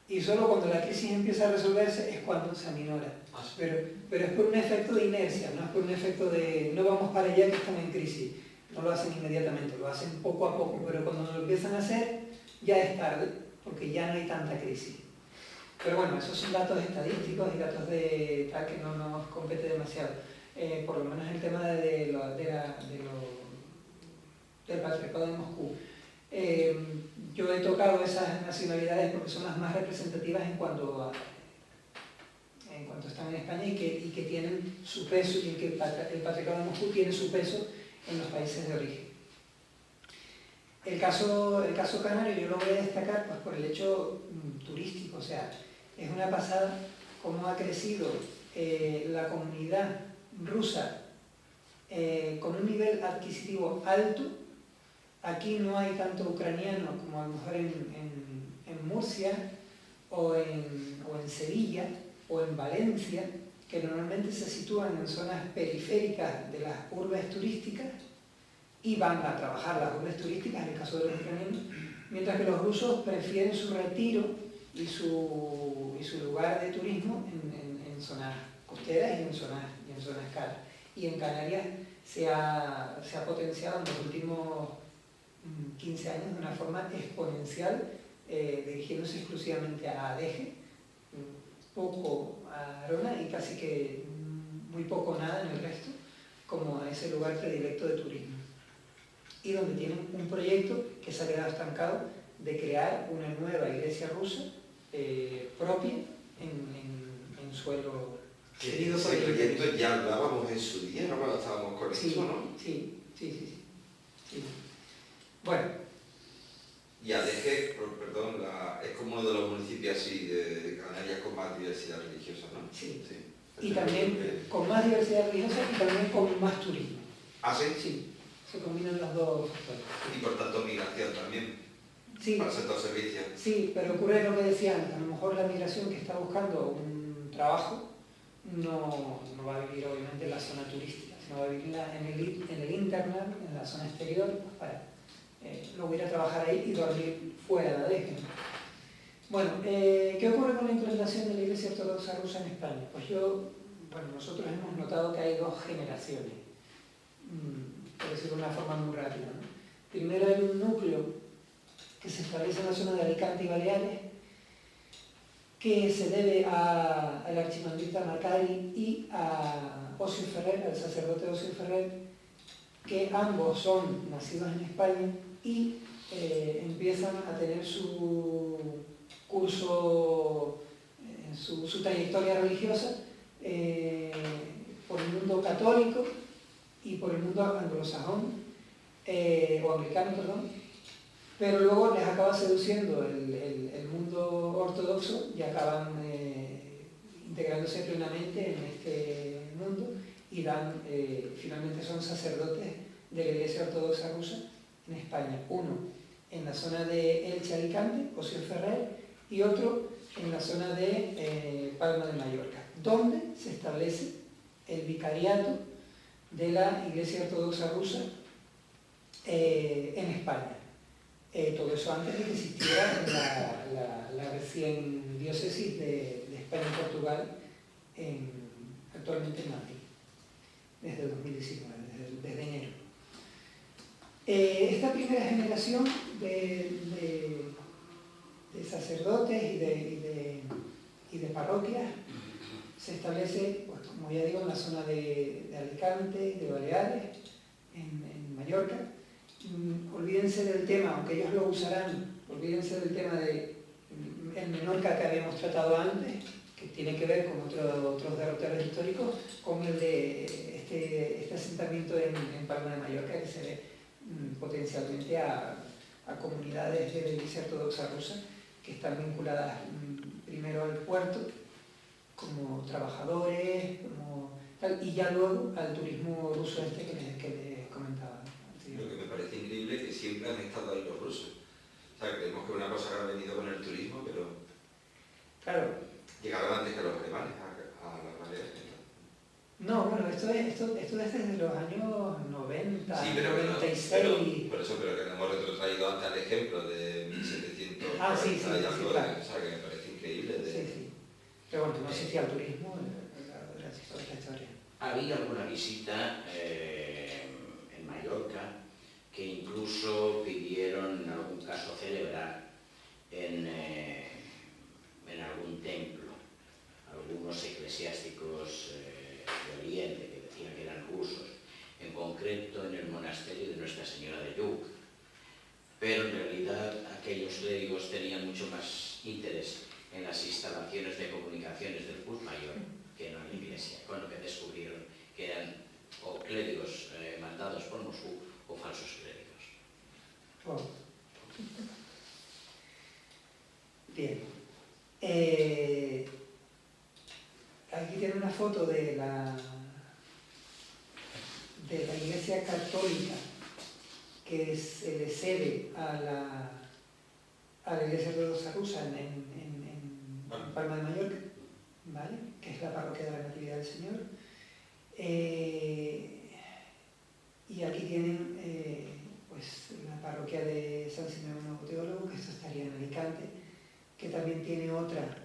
Y solo cuando la crisis empieza a resolverse es cuando se aminora. Pero es por un efecto de inercia, no es por un efecto de no vamos para allá que están en crisis. No lo hacen inmediatamente, lo hacen poco a poco, pero cuando lo empiezan a hacer ya es tarde, porque ya no hay tanta crisis. Pero bueno, esos son datos estadísticos y datos de tal que no nos compete demasiado. Por lo menos el tema del patriarcado de Moscú. Yo he tocado esas nacionalidades porque son las más representativas en cuanto están en España y que tienen su peso y que el patriarcado de Moscú tiene su peso en los países de origen. El caso canario yo lo voy a destacar pues, por el hecho turístico, o sea, es una pasada cómo ha crecido la comunidad rusa con un nivel adquisitivo alto. Aquí no hay tanto ucraniano como a lo mejor en Murcia o en Sevilla o en Valencia, que normalmente se sitúan en zonas periféricas de las urbes turísticas y van a trabajar las urbes turísticas, en el caso de los ucranianos, mientras que los rusos prefieren su retiro y su lugar de turismo en zonas costeras y en zonas caras. Y en Canarias se ha potenciado en los últimos 15 años de una forma exponencial, dirigiéndose exclusivamente a Adeje, poco a Arona y casi que muy poco nada en el resto, como a ese lugar predilecto de turismo. Y donde tienen un proyecto que se ha quedado estancado de crear una nueva iglesia rusa propia en suelo cedido por el proyecto ya hablábamos en su día, ¿no? Cuando estábamos con sí, esto, ¿no? Sí. Bueno. Y Adeje, perdón, es como uno de los municipios así de Canarias con más diversidad religiosa, ¿no? Sí. Y también con más diversidad religiosa y también con más turismo. ¿Ah, sí? Sí, se combinan los dos factores. Y por tanto migración también, sí, para el sector servicios. Sí, pero ocurre lo que decía antes, a lo mejor la migración que está buscando un trabajo no va a vivir obviamente en la zona turística, sino va a vivir en el internal, en la zona exterior, pues para luego ir a trabajar ahí y dormir fuera de la DEGE. Bueno, ¿qué ocurre con la implantación de la Iglesia Ortodoxa Rusa en España? Pues nosotros hemos notado que hay dos generaciones, por decirlo de una forma muy rápida, ¿no? Primero hay un núcleo que se establece en la zona de Alicante y Baleares, que se debe al archimandrita Macari y a Ocio Ferrer, al sacerdote Ocio Ferrer, que ambos son nacidos en España y empiezan a tener su curso, su trayectoria religiosa por el mundo católico y por el mundo anglosajón, o anglicano, perdón, pero luego les acaba seduciendo el mundo ortodoxo y acaban integrándose plenamente en este mundo y finalmente son sacerdotes de la Iglesia Ortodoxa Rusa en España. Uno en la zona de Elche, Alicante, Ocio Ferrer, y otro en la zona de Palma de Mallorca, donde se establece el vicariato de la Iglesia Ortodoxa Rusa en España. Todo eso antes de que existiera la recién diócesis de España y Portugal, actualmente en Madrid, desde 2019, desde enero. Esta primera generación de sacerdotes y de parroquias se establece, pues, como ya digo, en la zona de Alicante, de Baleares, en Mallorca. Olvídense del tema, aunque ellos lo usarán, olvídense del tema del Menorca que habíamos tratado antes, que tiene que ver con otros derroteros históricos, con el de este asentamiento en Palma de Mallorca, que se ve potencialmente a comunidades de la Iglesia Ortodoxa Rusa que están vinculadas primero al puerto como trabajadores, y ya luego al turismo ruso que les comentaba. Lo que me parece increíble es que siempre han estado ahí los rusos. O sea, creemos que es una cosa que ha venido con el turismo, pero claro, llegaron antes que los alemanes a las Baleares. No, bueno, esto es desde los años 90, Sí, pero 96. Por eso, pero que hemos retrotraído antes al ejemplo de 1700. Sí, claro. O sea, que me parece increíble. Sí. Pero bueno, no existía el turismo, la historia. Había alguna visita en Mallorca que incluso pidieron en algún caso celebrar en algún templo, algunos eclesiásticos de Oriente que decían que eran rusos, en concreto en el monasterio de Nuestra Señora de Lluc. Pero en realidad aquellos clérigos tenían mucho más interés en las instalaciones de comunicaciones del culto mayor que no en la iglesia, con lo que descubrieron que eran o clérigos mandados por Moscú o falsos clérigos. Oh. Bien. Aquí tiene una foto de la Iglesia Católica que se le cede a la Iglesia Ortodoxa Rusa en Palma de Mallorca, ¿vale? Que es la parroquia de la Natividad del Señor. Y aquí tienen pues la parroquia de San Simeón Teólogo, que esto estaría en Alicante, que también tiene otra.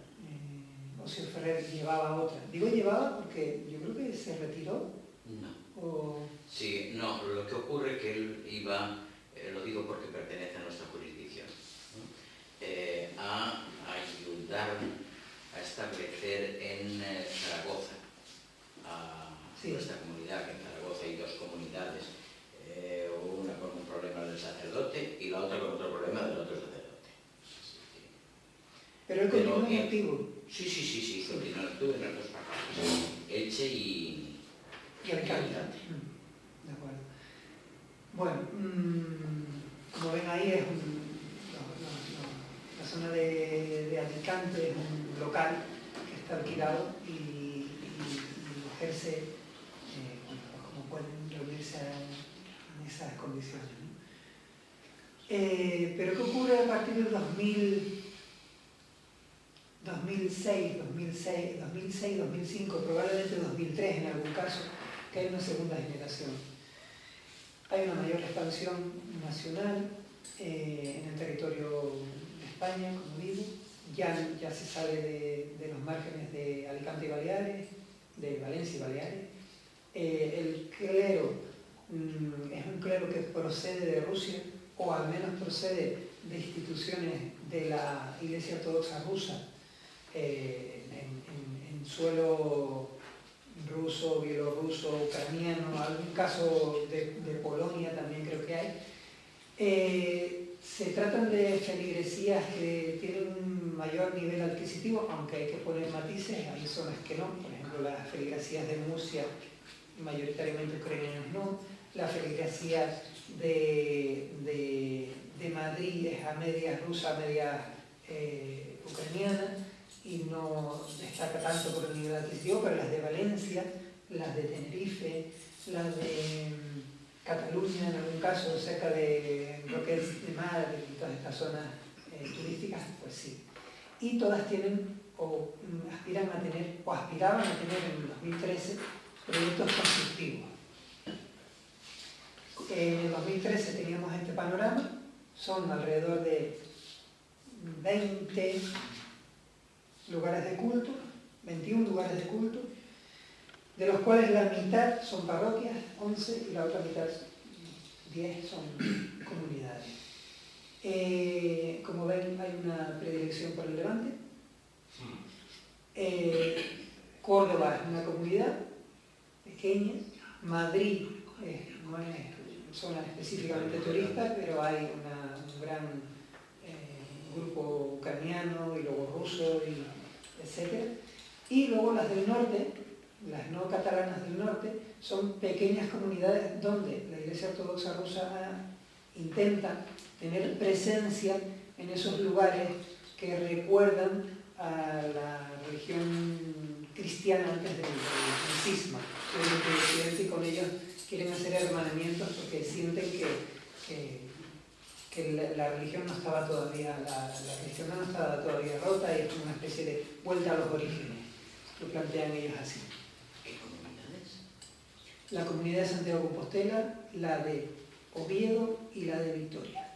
Ocio Ferrer llevaba otra. Digo llevaba porque yo creo que se retiró. No. Sí, no, lo que ocurre es que él iba, lo digo porque pertenece a nuestra jurisdicción, a ayudar a establecer en Zaragoza, a nuestra comunidad, que en Zaragoza hay dos comunidades, una con un problema del sacerdote y la otra con otro problema del otro sacerdote. Pero él continuó en activo. Sí, continuó en activo en las dos parroquias, Elche y Alicante. De acuerdo. Bueno, como ven ahí, la zona de Alicante es un local que está alquilado y ejerce, como pueden reunirse en esas condiciones, ¿no? Pero ¿qué ocurre a partir del 2006, 2005, probablemente 2003 en algún caso, que hay una segunda generación. Hay una mayor expansión nacional en el territorio de España, como digo. Ya se sale de los márgenes de Alicante y Baleares, de Valencia y Baleares. El clero es un clero que procede de Rusia, o al menos procede de instituciones de la Iglesia Ortodoxa rusa, en suelo ruso, bielorruso, ucraniano, algún caso de Polonia también creo que hay. Se tratan de feligresías que tienen un mayor nivel adquisitivo, aunque hay que poner matices, hay zonas que no, por ejemplo las feligresías de Murcia, mayoritariamente ucranianas no, las feligresías de Madrid es a media rusa, a media ucraniana, y no destaca tanto por el nivel adquisitivo, pero las de Valencia, las de Tenerife, las de Cataluña, en algún caso, cerca de Roquets de Mar y todas estas zonas turísticas, pues sí. Y todas tienen, o aspiran a tener, o aspiraban a tener en 2013, proyectos constructivos. En el 2013 teníamos este panorama, son alrededor de 20 lugares de culto, 21 lugares de culto, de los cuales la mitad son parroquias, 11, y la otra mitad, 10, son comunidades. Como ven, hay una predilección por el Levante. Córdoba es una comunidad pequeña. Madrid no es zona específicamente turista, pero hay un gran grupo ucraniano y luego ruso, etc. Y luego las del norte, las no catalanas del norte, son pequeñas comunidades donde la Iglesia Ortodoxa rusa intenta tener presencia en esos lugares que recuerdan a la religión cristiana antes del cisma. Y con ellos quieren hacer hermanamientos porque sienten que la religión no estaba todavía, la cristiana no estaba todavía rota y es una especie de vuelta a los orígenes. Lo plantean ellos así. ¿Qué comunidades? La comunidad de Santiago de Compostela, la de Oviedo y la de Vitoria.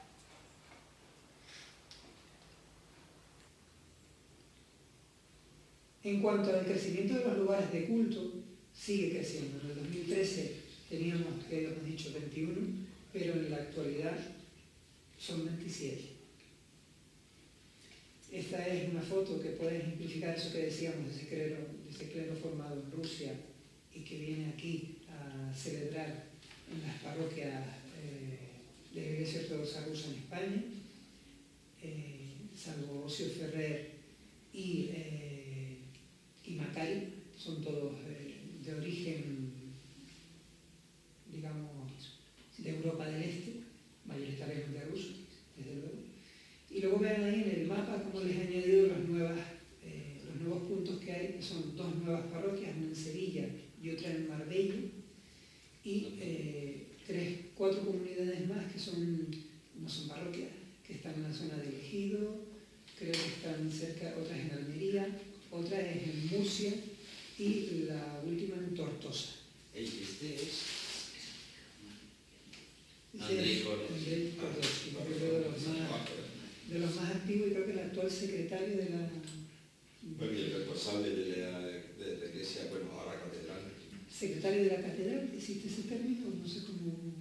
En cuanto al crecimiento de los lugares de culto, sigue creciendo. En el 2013 teníamos, que hemos dicho, 21, pero en la actualidad son 27. Esta es una foto que puede ejemplificar eso que decíamos de ese clero formado en Rusia y que viene aquí a celebrar en las parroquias de la Iglesia Ortodoxa Rusa en España, salvo Ocio Ferrer y Macari, son todos de origen, digamos, de Europa del Este, mayoritariamente ruso, desde luego. Y luego vean ahí en el mapa cómo les he añadido los nuevos puntos que hay, que son 2 nuevas parroquias, una en Sevilla y otra en Marbella, y 4 comunidades más que no son parroquias, que están en la zona del Ejido, creo que están cerca, otras en Almería, otra es en Murcia y la última en Tortosa. Este es Andrei Cordovsky, de los más activos, y creo que el actual secretario de la... Bueno, y el responsable de la iglesia, bueno, ahora catedral. Secretario de la catedral, ¿existe ese término? No sé cómo...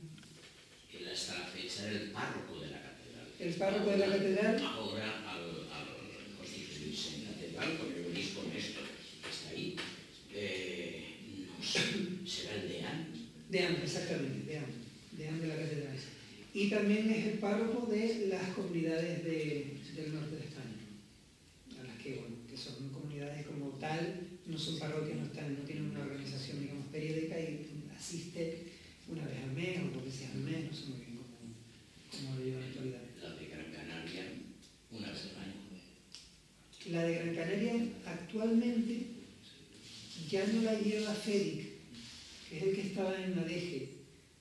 Él hasta la fecha era el párroco de la catedral. El párroco de la catedral. Ahora, al constituirse en catedral, con el obispo Néstor, que está ahí, no sé, será el deán. Deán, exactamente, deán de la catedral. Y también es el párroco de las comunidades del norte de España, a las que, bueno, que son comunidades como tal, no son parroquias, no tienen una organización, digamos, periódica y asiste una vez al mes o 2 veces al mes, no sé muy bien cómo lo lleva en la actualidad. La de Gran Canaria, una vez al año. La de Gran Canaria actualmente ya no la lleva Félix, que es el que estaba en la DG,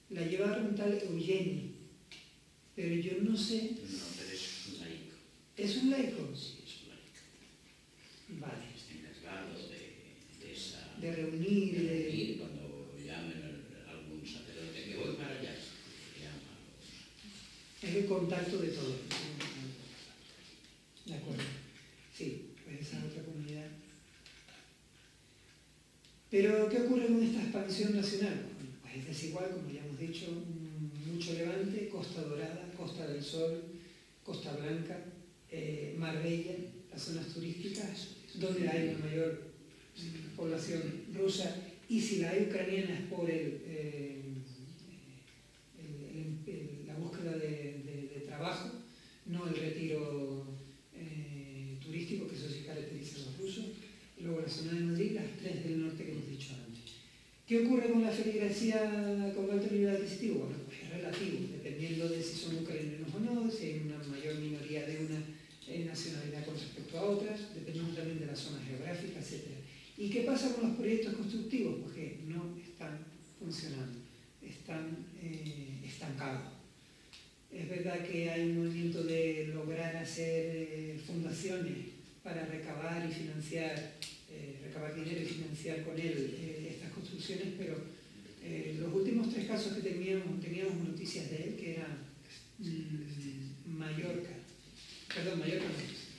la lleva un tal Eugeni, pero yo no sé... No, pero es un laico. ¿Es un laico? Sí, es un laico. Vale. Está encargado de esa... De reunir, cuando llamen a Es el contacto de todos. De acuerdo. Sí, pues esa es otra comunidad. Pero, ¿qué ocurre con esta expansión nacional? Bueno, pues es desigual, como ya hemos dicho, mucho Levante, Costa Dorada, Costa del Sol, Costa Blanca, Marbella, las zonas turísticas, donde hay una mayor población rusa, y si la hay ucraniana es por la búsqueda de trabajo, no el retiro turístico, que eso sí caracteriza a los rusos. Y luego la zona de Madrid, las tres del norte que hemos dicho antes. ¿Qué ocurre con la feligresía con alto nivel adquisitivo? Bueno, pues es relativo, dependiendo de si son ucranianos o no, si hay una mayor minoría de una nacionalidad con respecto a otras, dependiendo también de la zona geográfica, etc. ¿Y qué pasa con los proyectos constructivos? Pues que no están funcionando, están estancados. Es verdad que hay un movimiento de lograr hacer fundaciones para recabar y financiar, recabar dinero y financiar con él estas construcciones, pero los últimos 3 casos que teníamos noticias de él, que eran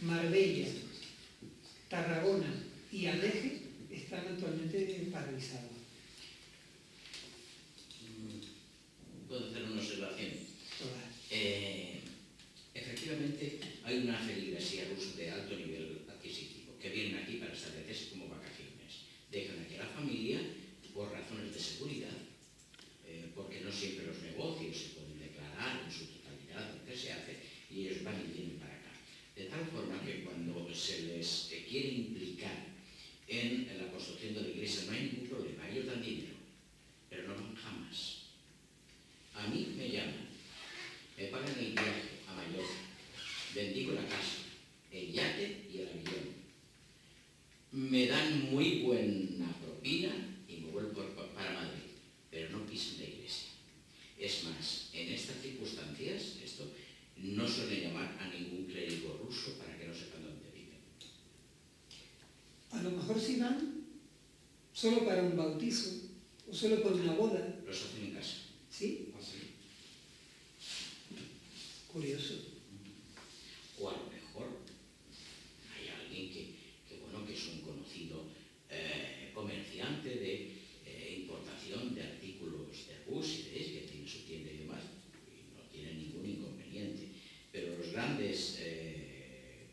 Marbella, Tarragona y Aleje, están actualmente paralizados. ¿Puedo hacer una observación? Todas. Efectivamente, hay una feligresía rusa de alto nivel adquisitivo que vienen aquí para establecerse como vacaciones. Dejan aquí a la familia por razones de seguridad, porque no siempre los negocios se pueden declarar en su totalidad lo que se hace, y ellos van y vienen para acá. De tal forma que cuando se les quiere implicar en la construcción de la iglesia no hay ningún problema, ellos dan dinero, pero no van jamás. A mí me llaman, me pagan el viaje a Mallorca, bendigo la casa, el yate y el avión. Me dan muy buena propina y me vuelvo para Madrid, pero no pisan la iglesia. Es más, en estas circunstancias, esto no suele llamar a ningún clérigo ruso para que no sepan dónde viven. A lo mejor si van solo para un bautizo o solo por una boda. Los hacen en casa. ¿Sí? Así. Curioso. O a lo mejor hay alguien que es un conocido comerciante de importación de artículos de Rusia, que tiene su tienda y demás, y no tiene ningún inconveniente. Pero los grandes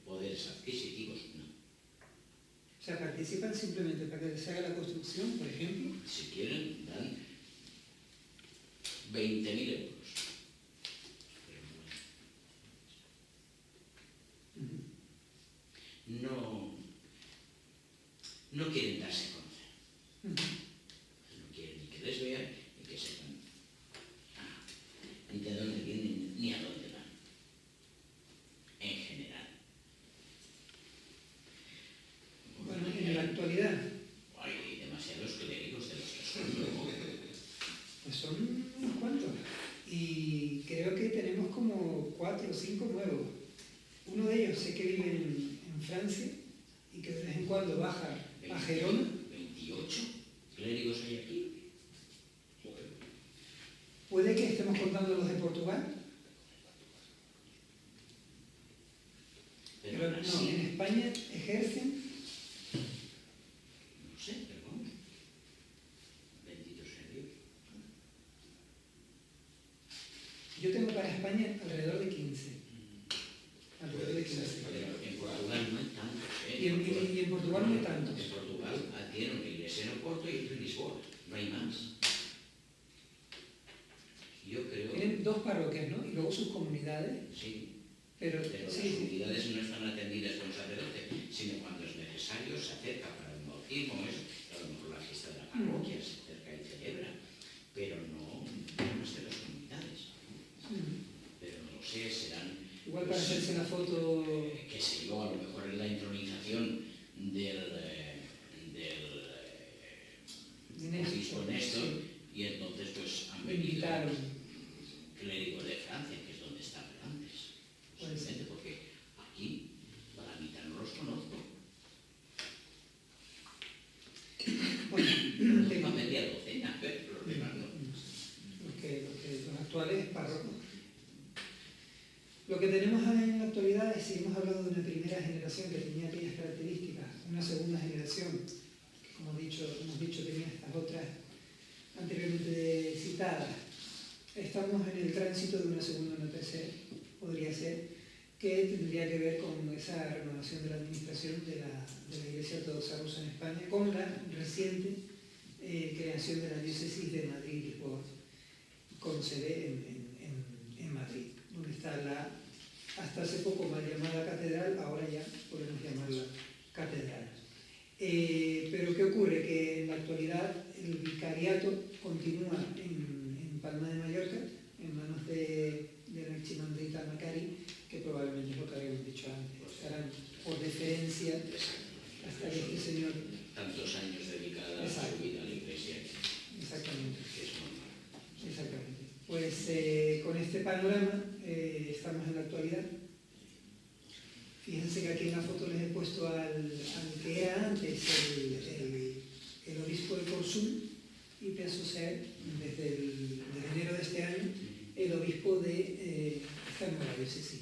poderes adquisitivos no. O sea, participan simplemente para que se haga la construcción, por ejemplo. Si quieren, dan 20.000 euros. No quieren darse a conocer. No quieren ni que les vean, ni que sepan ni de dónde vienen, ni a dónde van. En general. Bueno, en la actualidad, Hay demasiados clérigos de los que son luego. pues son unos cuantos. Y creo que tenemos como 4 o 5 nuevos. Uno de ellos sé que vive en Francia y que de vez en cuando baja a Gerona. 28 clérigos hay aquí. Puede que estemos contando los de Portugal, pero Pero no, así, en España ejercen. no sé, pero vamos. Bendito sea Dios. Yo tengo para España alrededor de 15. Alrededor de 15. Pero en Portugal no hay tantos. Y en Portugal no hay tantos. En Portugal tienen una iglesia en Oporto y otra en Lisboa. No hay más. Yo creo. Tienen 2 parroquias, ¿no? Y luego sus comunidades. Sí. Pero Pero las sí, comunidades no están atendidas con sacerdote, sino cuando es necesario se acerca para el bautismo, eso, a lo mejor la fiesta de la parroquia se acerca y celebra, pero no es de las comunidades. Pero no lo sé, serán. igual para hacerse la foto. Qué sé yo, a lo mejor en la intronización del obispo Néstor, y entonces pues han venido Invitaron. clérigo de Francia, que es donde estaban antes. Puede ser. Simplemente porque aquí, para la mitad no los conozco. Bueno, Tengo media docena, pero los demás no. los actuales párrocos. Lo que tenemos en la actualidad es, si hemos hablado de una primera generación que tenía aquellas características, una segunda generación que, como hemos dicho, tenía estas otras anteriormente citadas. Estamos en el tránsito de una segunda o una tercera, podría ser, que tendría que ver con esa renovación de la administración de la Iglesia Ortodoxa Rusa en España, con la reciente creación de la diócesis de Madrid-Lisboa, con sede en Madrid, donde está la, hasta hace poco mal llamada catedral, ahora ya podemos llamarla catedral. Pero ¿qué ocurre? Que en la actualidad el vicariato continúa en Palma de Mallorca, en manos de la archimandrita Macari, que probablemente es lo que habíamos dicho antes. Estarán por deferencia hasta que este señor... Tantos años dedicada a su vida a la Iglesia. Exactamente. Que es normal. Exactamente. Pues con este panorama estamos en la actualidad. Fíjense que aquí en la foto les he puesto al que era antes el obispo de Corsul, y pienso ser, desde enero de este año, el obispo de esta nueva diócesis.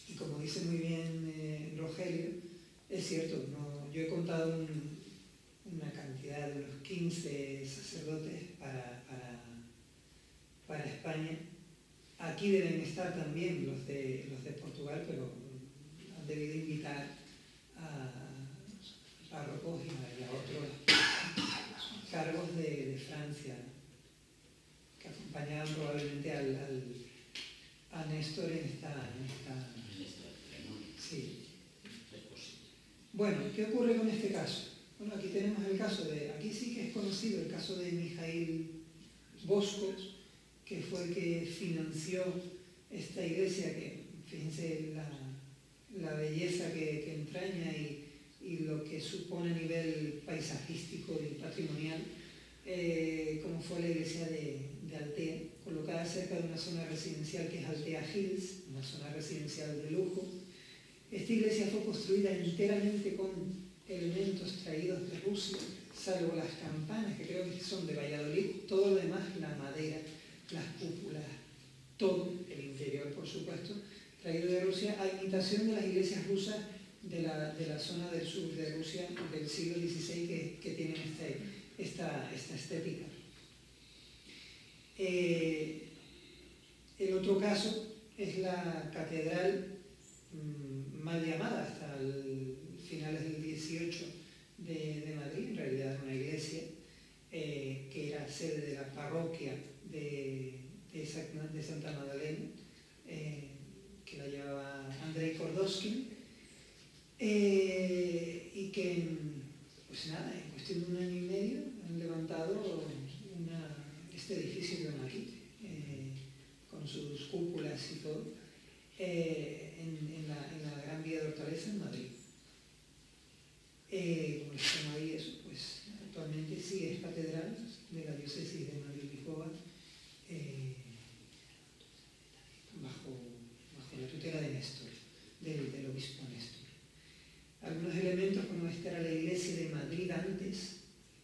Y como dice muy bien Rogelio, es cierto, yo he contado una cantidad de unos 15 sacerdotes para España. Aquí deben estar también los de Portugal, pero han debido invitar a párrocos y a otros cargos de Francia, que acompañaban probablemente a Néstor en esta sí. Bueno, ¿qué ocurre con este caso? Bueno, aquí tenemos el caso aquí sí que es conocido el caso de Mijaíl Bosco, que fue el que financió esta iglesia, que fíjense la belleza que entraña y lo que supone a nivel paisajístico y patrimonial, como fue la iglesia de Altea, colocada cerca de una zona residencial que es Altea Hills, una zona residencial de lujo. Esta iglesia fue construida enteramente con elementos traídos de Rusia, salvo las campanas, que creo que son de Valladolid, todo lo demás, la madera, las cúpulas, todo, el interior por supuesto, traído de Rusia, a imitación de las iglesias rusas de la zona del sur de Rusia del siglo XVI que tienen esta estética. El otro caso es la catedral mal llamada hasta finales del 18 de Madrid, en realidad una iglesia que era sede de la parroquia de Santa Magdalena, que la llevaba Andrei Kordovsky, y que, pues nada, en cuestión de un año y medio han levantado este edificio que ven aquí, con sus cúpulas y todo, en la Gran Vía de Hortaleza en Madrid. Como les tengo ahí eso, pues actualmente sí es catedral de la diócesis de Madrid-Lisboa, bajo la tutela de Néstor, del obispo Néstor. Algunos elementos, como esta era la iglesia de Madrid antes,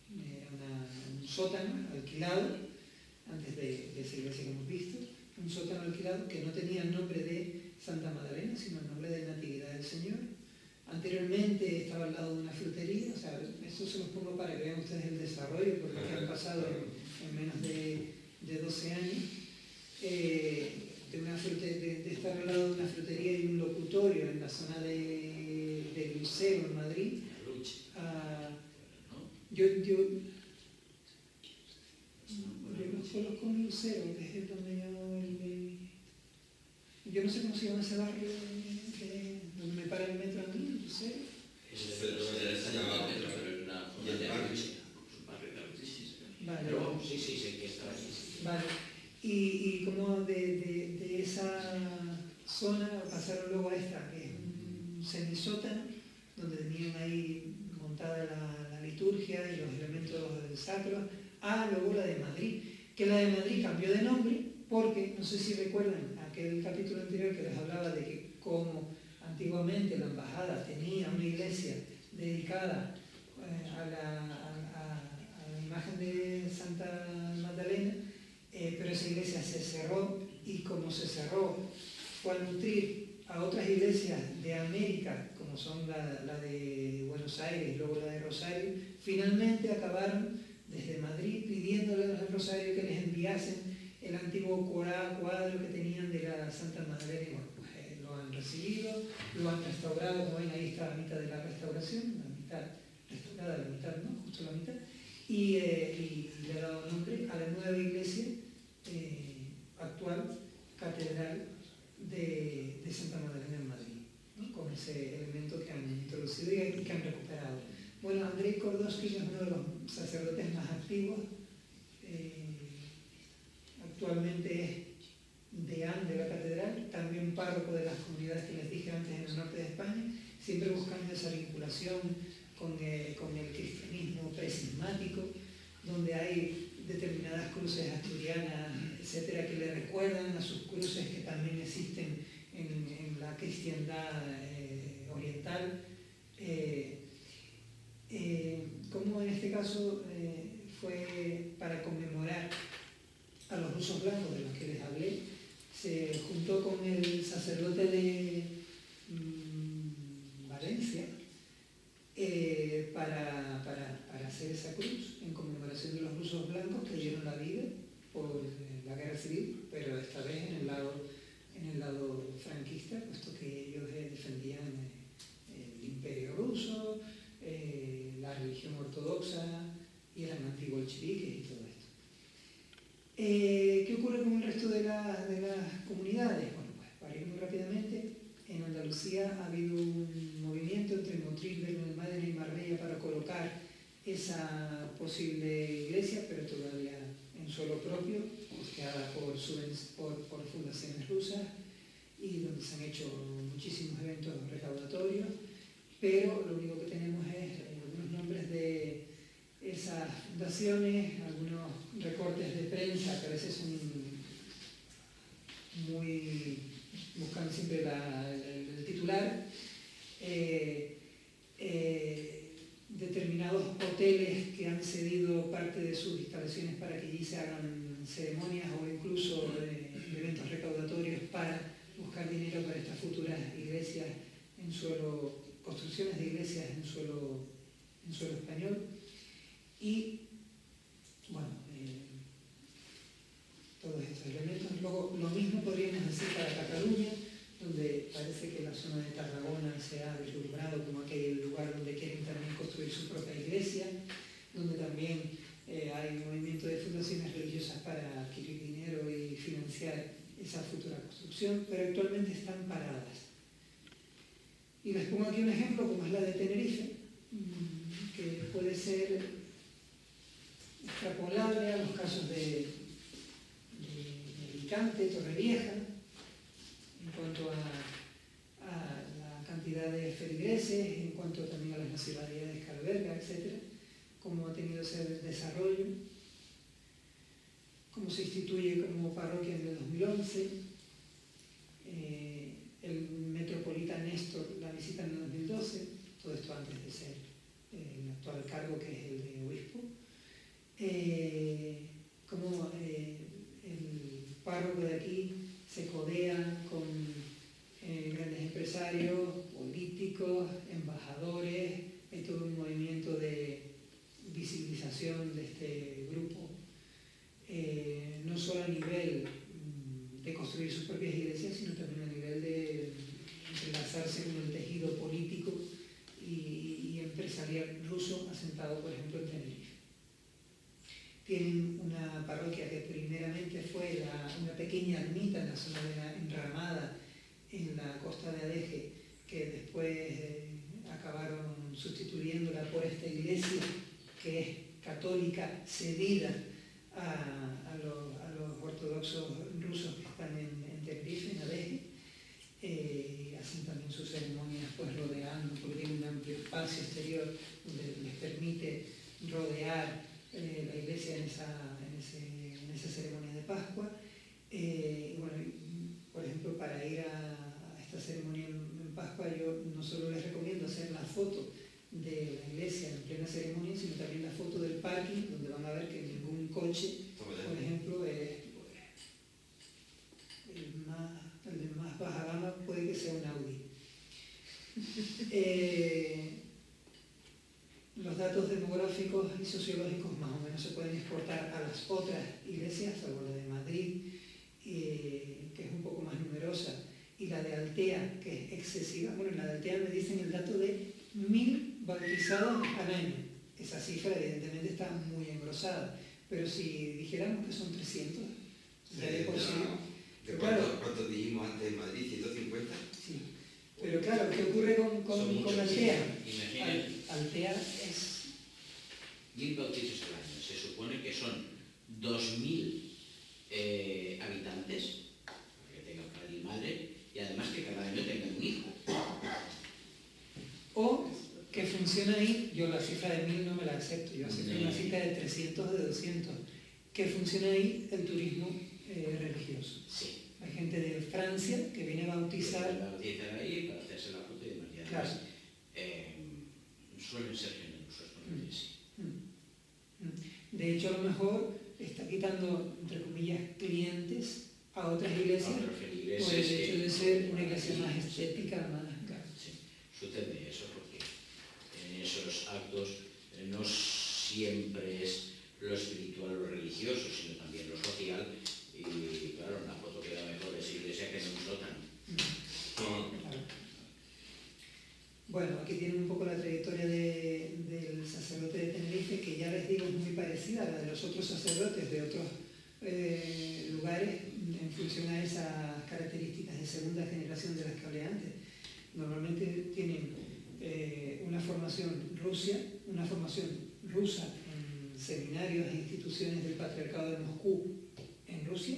era un sótano alquilado, antes de esa iglesia que hemos visto, un sótano alquilado que no tenía el nombre de Santa Magdalena, sino el nombre de Natividad del Señor. Anteriormente estaba al lado de una frutería, o sea, esto se los pongo para que vean ustedes el desarrollo, porque han pasado en menos de 12 años, de estar al lado de una frutería y un locutorio en la zona de Lucero, en Madrid. Yo los conozco en Lucero, que es donde yo no sé cómo se llama ese barrio donde me para el metro a mí, Lucero. Vale. Sí, sé que está allí. Vale. Y como de esa zona pasaron luego a esta, que es un semisótano, donde tenían ahí montada la liturgia y los elementos sacros, luego la de Madrid, que la de Madrid cambió de nombre porque, no sé si recuerdan aquel capítulo anterior que les hablaba de que como antiguamente la embajada tenía una iglesia dedicada a la imagen de Santa Magdalena, pero esa iglesia se cerró y como se cerró, fue a nutrir a otras iglesias de América, como son la de Buenos Aires y luego la de Rosario, finalmente acabaron desde Madrid pidiéndole a los de Rosario que les enviasen el antiguo cuadro que tenían de la Santa Madre. Y bueno, pues lo han recibido, lo han restaurado, como ven ahí está la mitad de la restauración, la mitad restaurada, la mitad no, justo la mitad, y le ha dado nombre a la nueva iglesia actual, catedral de Santa Magdalena en Madrid, ¿no? Con ese elemento que han introducido y que han recuperado. Bueno, Andrei Kordovsky es uno de los sacerdotes más activos, actualmente es deán de la catedral, también párroco de las comunidades que les dije antes en el norte de España, siempre buscando esa vinculación con el cristianismo precismático, donde hay determinadas cruces asturianas, etcétera, que le recuerdan a sus cruces que también existen en la cristiandad oriental. Como en este caso fue para conmemorar a los rusos blancos de los que les hablé, se juntó con el sacerdote de Valencia para hacer esa cruz en conmemoración de los rusos blancos que dieron la vida por la guerra civil, pero esta vez en el lado franquista, puesto que ellos defendían el imperio ruso, la religión ortodoxa y eran antibolcheviques y todo esto. ¿Qué ocurre con el resto de las comunidades? Bueno, pues para ir muy rápidamente, en Andalucía ha habido un movimiento entre Motril, Benalmádena y Marbella para colocar esa posible iglesia, pero todavía en suelo propio, creada por fundaciones rusas y donde se han hecho muchísimos eventos recaudatorios, pero lo único que tenemos es algunos nombres de esas fundaciones, algunos recortes de prensa que a veces son muy buscando siempre el titular, determinados hoteles que han cedido parte de sus instalaciones para que allí se hagan ceremonias o incluso eventos recaudatorios para buscar dinero para estas futuras iglesias en suelo, construcciones de iglesias en suelo español. Y bueno, todos estos elementos. Luego, lo mismo podríamos decir para Cataluña, donde parece que la zona de Tarragona se ha vislumbrado como aquel lugar donde quieren también construir su propia iglesia, donde también hay un movimiento de fundaciones religiosas para adquirir dinero y financiar esa futura construcción, pero actualmente están paradas. Y les pongo aquí un ejemplo, como es la de Tenerife, que puede ser extrapolable a los casos de Alicante, Torrevieja, en cuanto a la cantidad de feligreses, en cuanto también a las nacionalidades que alberga, etc., cómo ha tenido ese desarrollo, cómo se instituye como parroquia en el 2011, el metropolita Néstor la visita en el 2012, todo esto antes de ser el actual cargo que es el de obispo, cómo el párroco de aquí se codea con grandes empresarios, políticos, embajadores, hay todo un movimiento de visibilización de este grupo, no solo a nivel de construir sus propias iglesias, sino también a nivel de entrelazarse con el tejido político y empresarial ruso asentado, por ejemplo, en Tenerife. Tienen una parroquia que primeramente fue una pequeña ermita en la zona de la Enramada, en la costa de Adeje, que después acabaron sustituyéndola por esta iglesia que es católica, cedida a los ortodoxos rusos que están en Tenerife, en Adeje. Hacen también sus ceremonias pues rodeando, porque tiene un amplio espacio exterior donde les permite rodear la iglesia en esa ceremonia de Pascua. Y bueno, por ejemplo, para ir a esta ceremonia en Pascua, yo no solo les recomiendo hacer la foto de la iglesia en plena ceremonia, sino también la foto del parking, donde van a ver que ningún coche, por ejemplo, el que sea un Audi. Los datos demográficos y sociológicos más o menos se pueden exportar a las otras iglesias, salvo la de Madrid, que es un poco más numerosa, y la de Altea, que es excesiva. Bueno, en la de Altea me dicen el dato de 1000 bautizados al año. Esa cifra evidentemente está muy engrosada, pero si dijéramos que son 300, ya de por sí... ¿De Claro, cuánto dijimos antes en Madrid? ¿150? sí. Pero claro, ¿qué ocurre con Altea? Imaginen, Altea es... 1000 bautizos al año. Se supone que son 2000 habitantes, que tengan padre y madre, y además que cada año tengan un hijo. O que funciona ahí, yo la cifra de 1000 no me la acepto, yo acepto una cifra de 300 o de 200, que funciona ahí el turismo religioso. Sí. Hay gente de Francia que viene a bautizar. Bautizar ahí para hacerse la foto y demás. Y Claro. además, suelen ser generosos con la iglesia. De hecho, a lo mejor está quitando, entre comillas, clientes a otras iglesias A otras por el feligreses hecho de ser una iglesia más estética, más... Sí, sucede eso porque en esos actos no siempre es lo espiritual o lo religioso, sino también lo social. Y claro, una foto queda mejor esa iglesia que en un sótano. Claro. Bueno, aquí tienen un poco la trayectoria del sacerdote de Tenerife, que ya les digo es muy parecida a la de los otros sacerdotes de otros lugares en función a esas características de segunda generación de las que hablé antes. Normalmente tienen una formación rusa en seminarios e instituciones del Patriarcado de Moscú en Rusia.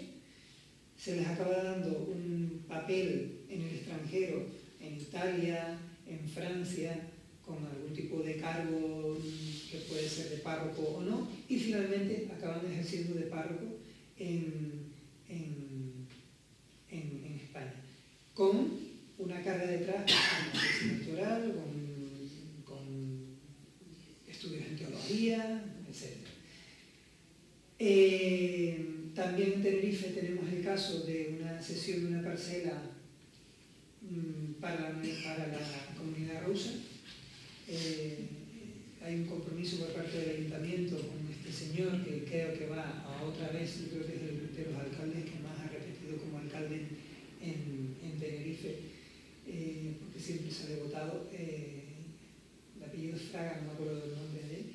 Se les acaba dando un papel en el extranjero, en Italia, en Francia, con algún tipo de cargo que puede ser de párroco o no, y finalmente acaban ejerciendo de párroco en España, con una carga detrás con doctoral, con estudios en teología, etc. También en Tenerife tenemos el caso de una cesión de una parcela para la comunidad rusa. Hay un compromiso por parte del ayuntamiento con este señor que creo que va a otra vez, yo creo que es de los alcaldes que más ha repetido como alcalde en Tenerife, porque siempre sale votado. El apellido es Fraga, no me acuerdo del nombre de él.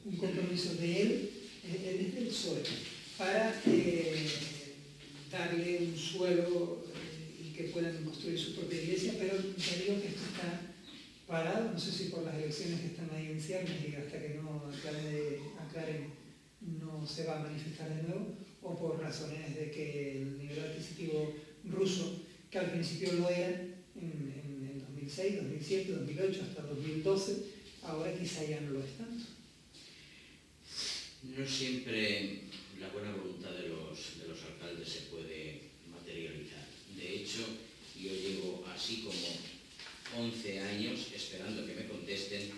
Un compromiso de él es del PSOE, para darle un suelo y que puedan construir su propia iglesia, pero ya digo que esto está parado, no sé si por las elecciones que están ahí en ciernes y hasta que no aclaren no se va a manifestar de nuevo, o por razones de que el nivel adquisitivo ruso, que al principio lo era en 2006, 2007, 2008, hasta 2012, ahora quizá ya no lo es tanto. No siempre la buena voluntad de los alcaldes se puede materializar. De hecho, yo llevo así como 11 años esperando que me contesten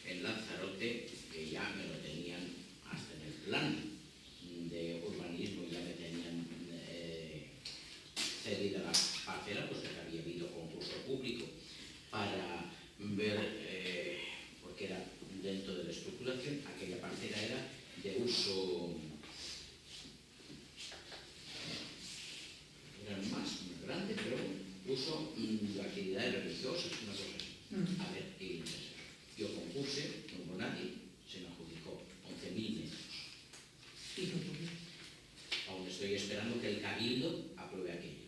en Lanzarote, que ya me lo tenían hasta en el plan de urbanismo, ya me tenían cedida la parcela, pues que había habido concurso público para ver, porque era dentro de la estructuración, aquella parcela era de uso, era más grande, pero uso de actividades religiosas, una cosa así. A ver, qué interesa. Yo concursé, no hubo nadie, se me adjudicó 11.000 metros. ¿Y por qué? Aún estoy esperando que el Cabildo apruebe aquello.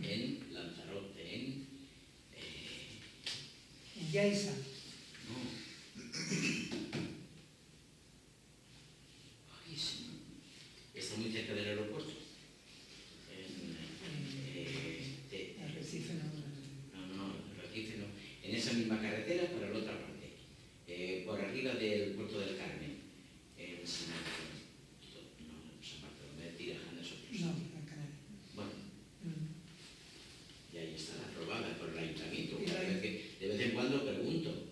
En Lanzarote, en Yaiza. no. Ay, sí. Está muy cerca del aeropuerto. Arrecife no. No, Arrecife no. En esa misma carretera, para la otra parte. Por arriba del puerto del Carmen. En San Bartolomé de Tirajana, eso. No, en Canarias. Bueno, y ahí está aprobada por el ayuntamiento. Y ahí- Que de vez en cuando pregunto.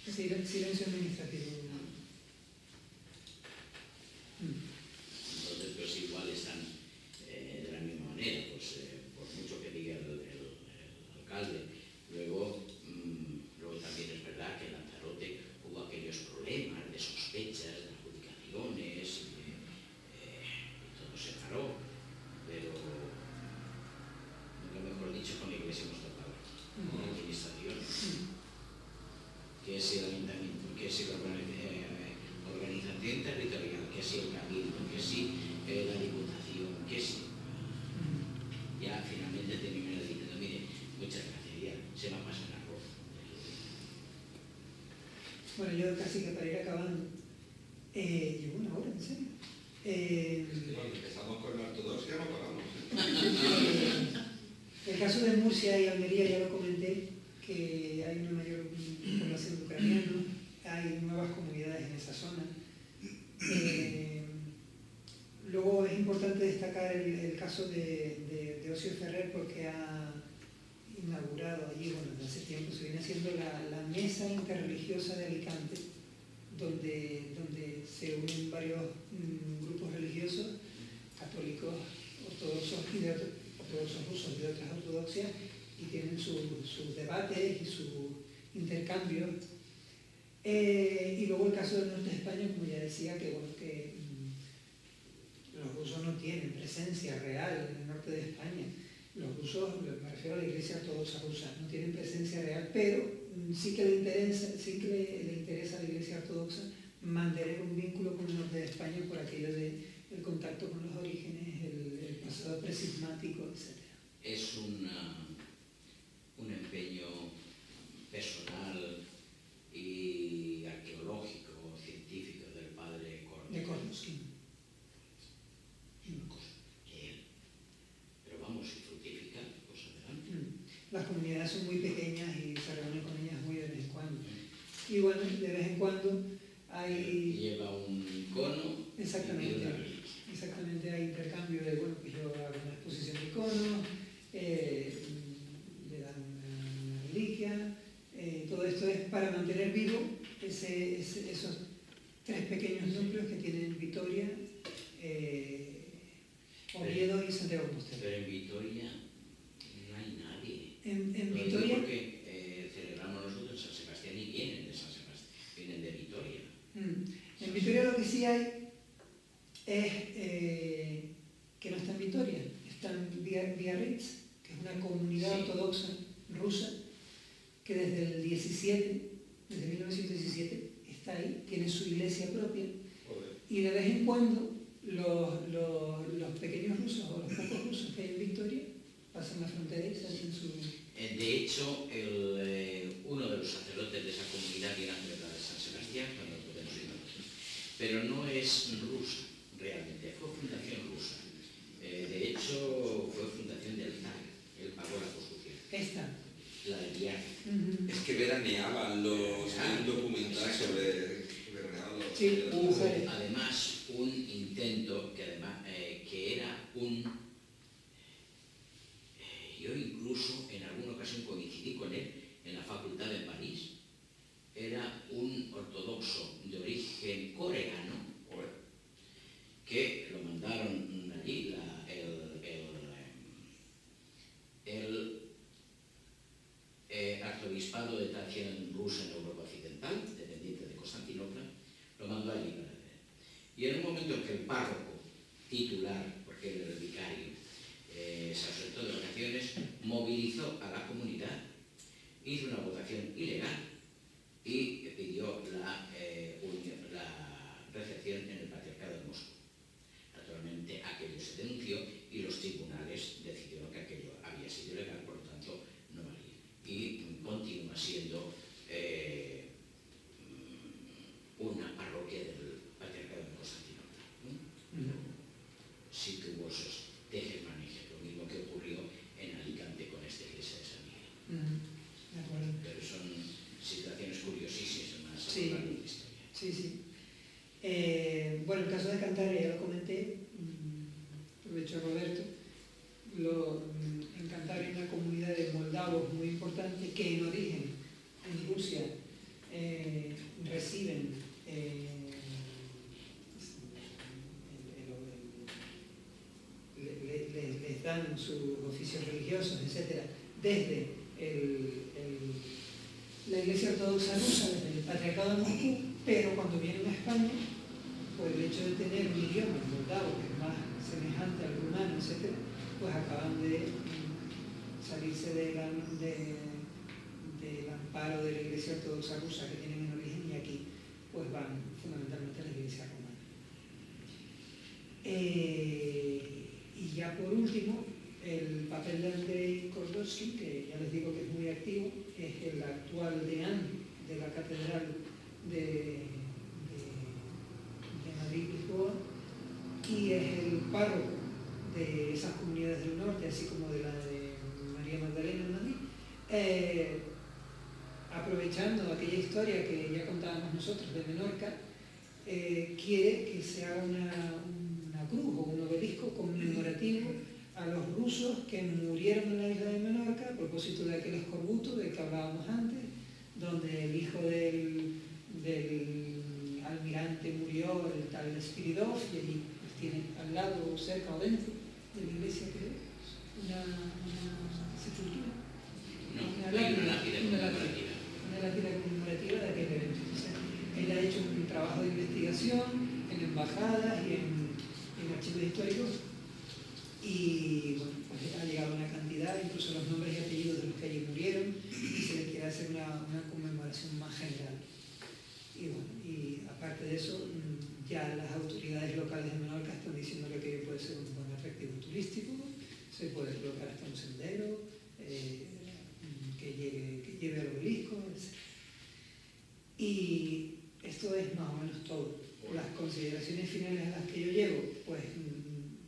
Silencio administrativo. Entonces, pues igual está yo casi que para ir acabando. Llevo una hora, en serio. Cuando empezamos con la ortodoxia no paramos. El caso de Murcia y Almería ya lo comenté, que hay una mayor población de ucranianos, hay nuevas comunidades en esa zona. Luego es importante destacar el caso de Ocio Ferrer, porque ha inaugurado allí, bueno, desde hace tiempo se viene haciendo la mesa interreligiosa de Alicante, donde se unen varios grupos religiosos, católicos, ortodoxos y de ortodoxos rusos y de otras ortodoxias, y tienen sus debates y sus intercambios. Y luego el caso del norte de España, como ya decía, que los rusos no tienen presencia real en el norte de España. Los rusos, me refiero a la Iglesia Ortodoxa rusa, no tienen presencia real, pero sí que le interesa a la Iglesia Ortodoxa mantener un vínculo con el norte de España por aquello del contacto con los orígenes, el pasado precismático, etc. Es un empeño personal y arqueológico, científico del padre De Kordovsky. Una cosa de él. Pero vamos, si fructifica, pues adelante. Las comunidades son muy pequeñas y se reúnen con ellas muy de vez en cuando. Y bueno, de vez en cuando hay... Lleva un cono. Exactamente. Y una reliquia. Exactamente, hay intercambio de, bueno, pues yo hago una exposición de iconos, le dan una reliquia, todo esto es para mantener vivo esos tres pequeños núcleos que tienen Vitoria, Oviedo y Santiago de Compostela. Pero en Vitoria no hay nadie. En Lo digo Vitoria... porque celebramos nosotros San Sebastián y vienen de San Sebastián, vienen de Vitoria. En Vitoria lo que sí hay es que no está en Vitoria, está en Biarritz, que es una comunidad ortodoxa rusa que desde el 1917 está ahí, tiene su iglesia propia. Y de vez en cuando los pequeños rusos o los pocos rusos que hay en Victoria pasan la frontera y se hacen su... De hecho, uno de los sacerdotes de esa comunidad viene a celebrar de San Sebastián, cuando podemos ir nosotros. Pero no es rusa, realmente, fue fundación rusa. De hecho, fue fundación del zar, él pagó la construcción. Esta. La del viaje. Es que veraneaban hay un documental sobre veraneaban los... Sí, Hubo además un intento que además que era un... yo incluso en alguna ocasión coincidí con él en la facultad de París. Era un ortodoxo de origen coreano que lo mandaron allí, el arzobispado de Tracia rusa en Europa Occidental, dependiente de Constantinopla, lo mandó allí para ver. Y en un momento en que el párroco titular, porque él era el vicario, se ausentó de vacaciones, movilizó a la comunidad, hizo una votación ilegal y pidió la recepción en el Patriarcado de Moscú. Naturalmente aquello se denunció y los tribunales decidieron que aquello había sido ilegal, por lo tanto no valía. Y continúa siendo una parroquia del Patriarcado de Constantinopla. Sí tuvo esos tejemanejes, lo mismo que ocurrió en Alicante con esta iglesia de San Miguel. De acuerdo. Pero son situaciones curiosísimas más Sí. a lo largo de la historia. Sí, sí. Bueno, el caso de Cantabria ya lo comenté, aprovecho a Roberto. En Cantabria hay una comunidad de moldavos muy importante que en origen, en Rusia, reciben les dan sus oficios religiosos, etc., desde la Iglesia Ortodoxa rusa, desde el Patriarcado de Moscú, pero cuando vienen a España, por el hecho de tener un idioma moldavo que es más semejante al rumano, etc., pues acaban de salirse del amparo de la Iglesia Ortodoxa rusa que tienen en origen, y aquí pues van fundamentalmente a la Iglesia romana. Y ya por último, el papel de Andrei Kordovsky, que ya les digo que es muy activo, es el actual deán de la Catedral Madrid y Lisboa, y es el párroco de esas comunidades del norte, así como de la de María Magdalena en Madrid, aprovechando aquella historia que ya contábamos nosotros de Menorca, quiere que se haga una cruz o un obelisco conmemorativo a los rusos que murieron en la isla de Menorca a propósito de aquel escorbuto del que hablábamos antes, donde el hijo del almirante murió, el tal Spiridov, y allí pues, tiene al lado, cerca o dentro de la iglesia, creo, una sepultura. No, hay una lápida conmemorativa de aquel evento. Entonces, él ha hecho un trabajo de investigación en embajadas y en archivos históricos, y bueno, pues ha llegado a una cantidad, incluso los nombres y apellidos de los que allí murieron, y se les quiere hacer una conmemoración más general. Y bueno, y aparte de eso, ya las autoridades locales de Menorca están diciendo que aquello puede ser un buen atractivo turístico, se puede colocar hasta un sendero, que lleve al obelisco, etc. Y esto es más o menos todo. Las consideraciones finales a las que yo llego, pues,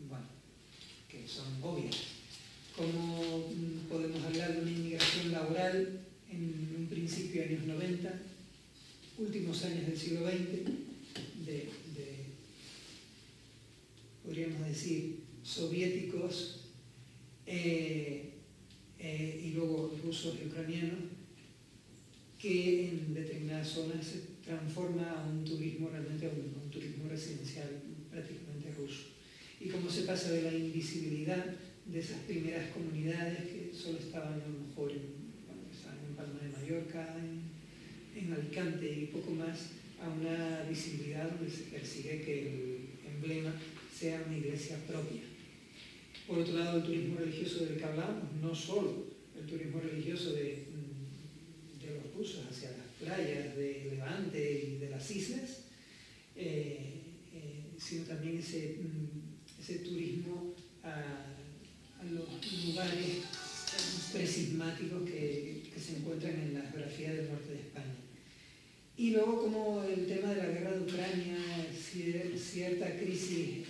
bueno, que son obvias. ¿Cómo podemos hablar de una inmigración laboral en un principio de años 90, últimos años del siglo XX, podríamos decir, soviéticos, y luego rusos y ucranianos, que en determinadas zonas se transforma a un turismo realmente, a un turismo residencial prácticamente ruso? Y cómo se pasa de la invisibilidad de esas primeras comunidades que solo estaban a lo mejor en Palma de Mallorca, en Alicante y poco más, a una visibilidad donde se persigue que el emblema sea una iglesia propia. Por otro lado, el turismo religioso del que hablamos, no solo el turismo religioso de los rusos hacia las playas de Levante y de las islas, sino también ese turismo a los lugares presismáticos que se encuentran en la geografía del norte de España. Y luego como el tema de la guerra de Ucrania, cierta crisis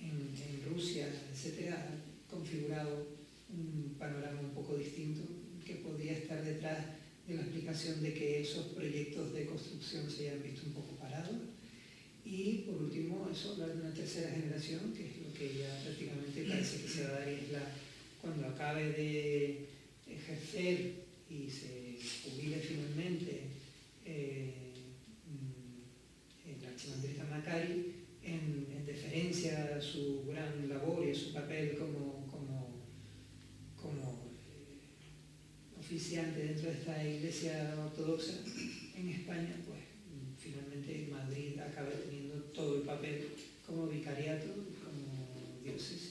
en Rusia, etcétera, ha configurado un panorama un poco distinto que podría estar detrás de la explicación de que esos proyectos de construcción se hayan visto un poco parados. Y por último, eso, hablar de una tercera generación, que es lo que ya prácticamente parece que se va a dar, y es cuando acabe de ejercer y se jubile finalmente el archimandrita Macari, en deferencia a su gran labor y a su papel como oficiante dentro de esta iglesia ortodoxa en España, pues finalmente Madrid acaba teniendo todo el papel como vicariato, como diócesis.